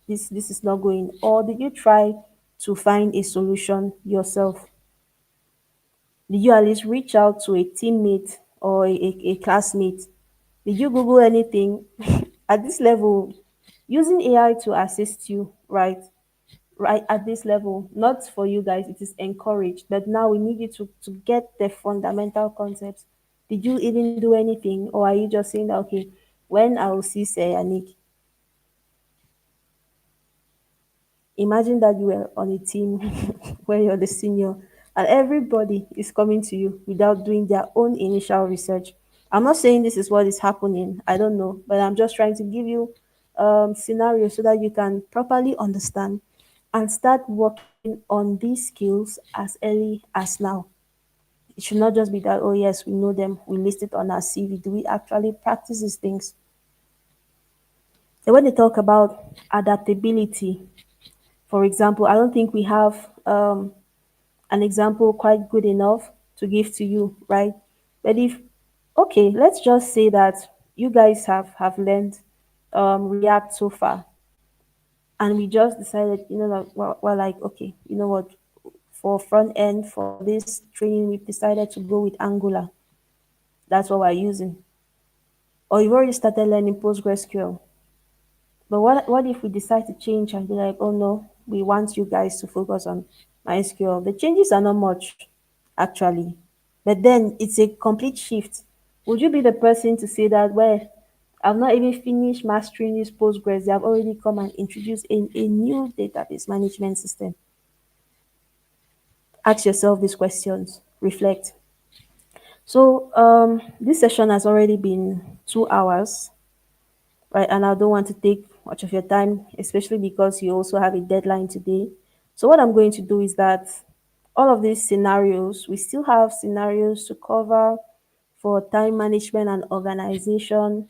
Speaker 1: This is not going." Or did you try to find a solution yourself? Did you at least reach out to a teammate or a classmate? Did you Google anything? At this level, using AI to assist you, right? Right at this level, not for you guys, it is encouraged. But now we need you to get the fundamental concepts. Did you even do anything? Or are you just saying that, okay, When I will see say Yannick, imagine that you were on a team where you're the senior and everybody is coming to you without doing their own initial research. I'm not saying this is what is happening, I don't know, but I'm just trying to give you scenario so that you can properly understand and start working on these skills as early as now. It should not just be that, oh yes, we know them, we list it on our CV. Do we actually practice these things? And when they talk about adaptability, for example, I don't think we have an example quite good enough to give to you, right? But if, okay, let's just say that you guys have learned React so far, and we just decided, like, we're like, okay, you know what, for front end for this training, we've decided to go with Angular. That's what we're using. Or you've already started learning PostgreSQL. But what if we decide to change and be like, oh no, we want you guys to focus on MySQL? The changes are not much, actually. But then it's a complete shift. Would you be the person to say that, well, I've not even finished mastering this Postgres, they have already come and introduced a new database management system? Ask yourself these questions, reflect. So this session has already been 2 hours, right? And I don't want to take much of your time, especially because you also have a deadline today. So, what I'm going to do is that all of these scenarios, we still have scenarios to cover for time management and organization.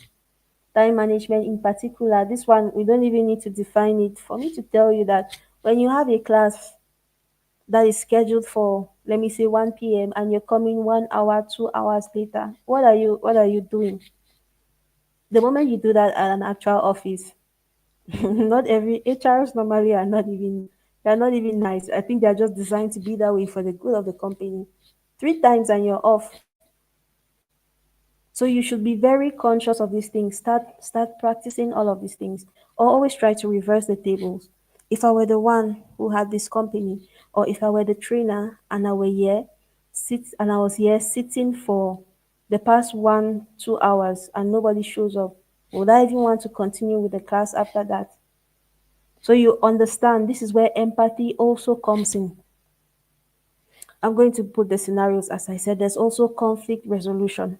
Speaker 1: Time management, in particular, this one, we don't even need to define it for me to tell you that when you have a class that is scheduled for, let me say, 1 p.m. and you're coming 1 hour, 2 hours later, what are you doing? The moment you do that at an actual office, not every HRs normally are not even nice. I think they're just designed to be that way for the good of the company. 3 times and you're off. So you should be very conscious of these things. Start practicing all of these things. Or always try to reverse the tables. If I were the one who had this company, or if I were the trainer and I was here sitting for the past 1, 2 hours and nobody shows up, would I even want to continue with the class after that? So you understand this is where empathy also comes in. I'm going to put the scenarios as I said. There's also conflict resolution.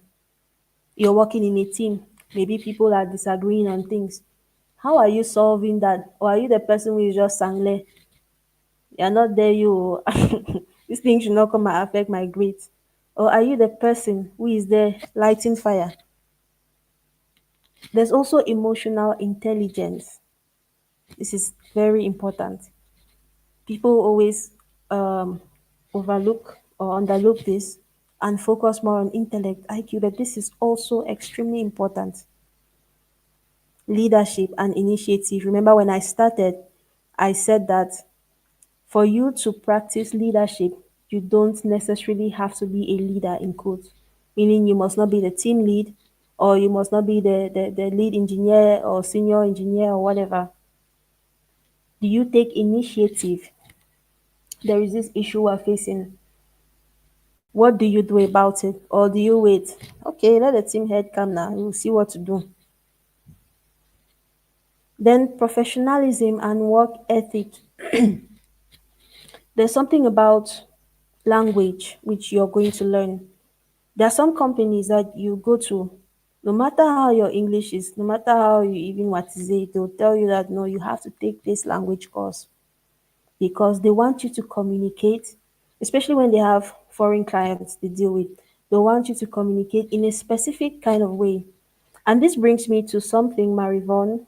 Speaker 1: You're working in a team. Maybe people are disagreeing on things. How are you solving that? Or are you the person who is just sangle? You're not there, you. This thing should not come and affect my grades. Or are you the person who is there lighting fire? There's also emotional intelligence. This is very important. People always um, overlook or underlook this and focus more on intellect, IQ, but this is also extremely important. Leadership and initiative. Remember, when I started, I said that for you to practice leadership, you don't necessarily have to be a leader in quotes, meaning you must not be the team lead or you must not be the lead engineer or senior engineer or whatever. Do you take initiative? There is this issue we're facing. What do you do about it? Or do you wait? Okay, let the team head come now. We'll see what to do. Then professionalism and work ethic. There's something about language which you're going to learn. There are some companies that you go to, no matter how your English is, no matter how you even what to say, they'll tell you that no, you have to take this language course because they want you to communicate, especially when they have foreign clients they deal with. They want you to communicate in a specific kind of way. And this brings me to something, Marivon,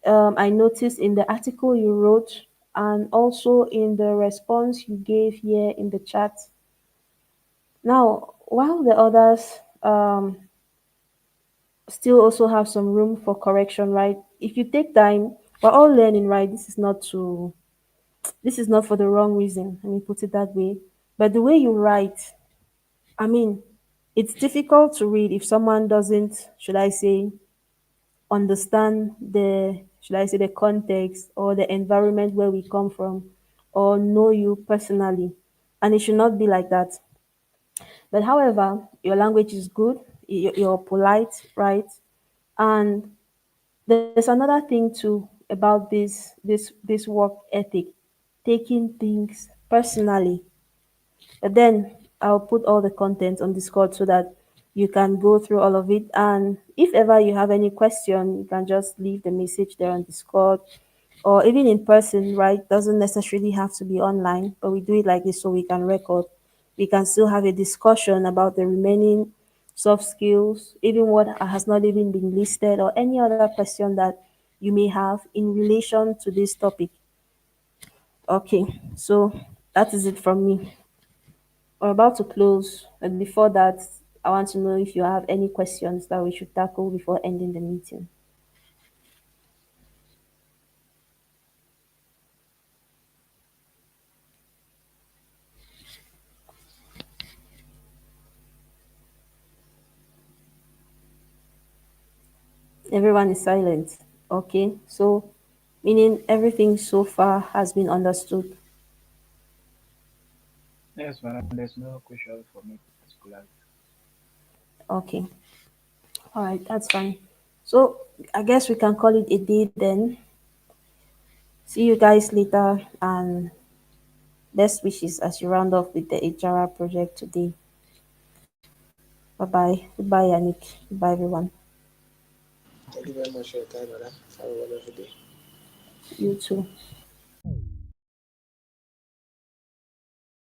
Speaker 1: I noticed in the article you wrote and also in the response you gave here in the chat. Now, while the others still also have some room for correction, right? If you take time, we're all learning, right? This is not for the wrong reason. Let me put it that way. But the way you write, I mean, it's difficult to read if someone doesn't, should I say, understand the context or the environment where we come from or know you personally. And it should not be like that. But however, your language is good, you're polite, right? And there's another thing too about this work ethic, taking things personally. But then I'll put all the content on Discord so that you can go through all of it. And if ever you have any question, you can just leave the message there on Discord or even in person, right? Doesn't necessarily have to be online, but we do it like this so we can record. We can still have a discussion about the remaining soft skills, even what has not even been listed, or any other question that you may have in relation to this topic. Okay, so that is it from me. We're about to close, but before that, I want to know if you have any questions that we should tackle before ending the meeting. Everyone is silent. Okay, so meaning everything so far has been understood.
Speaker 2: Yes, man. There's no question for me particularly.
Speaker 1: Okay, all right, that's fine. So I guess we can call it a day then. See you guys later, and best wishes as you round off with the HRR project today. Bye bye. Goodbye, Yannick. Goodbye, everyone.
Speaker 4: Thank you very much for your time, madam. Have a wonderful day.
Speaker 1: You too.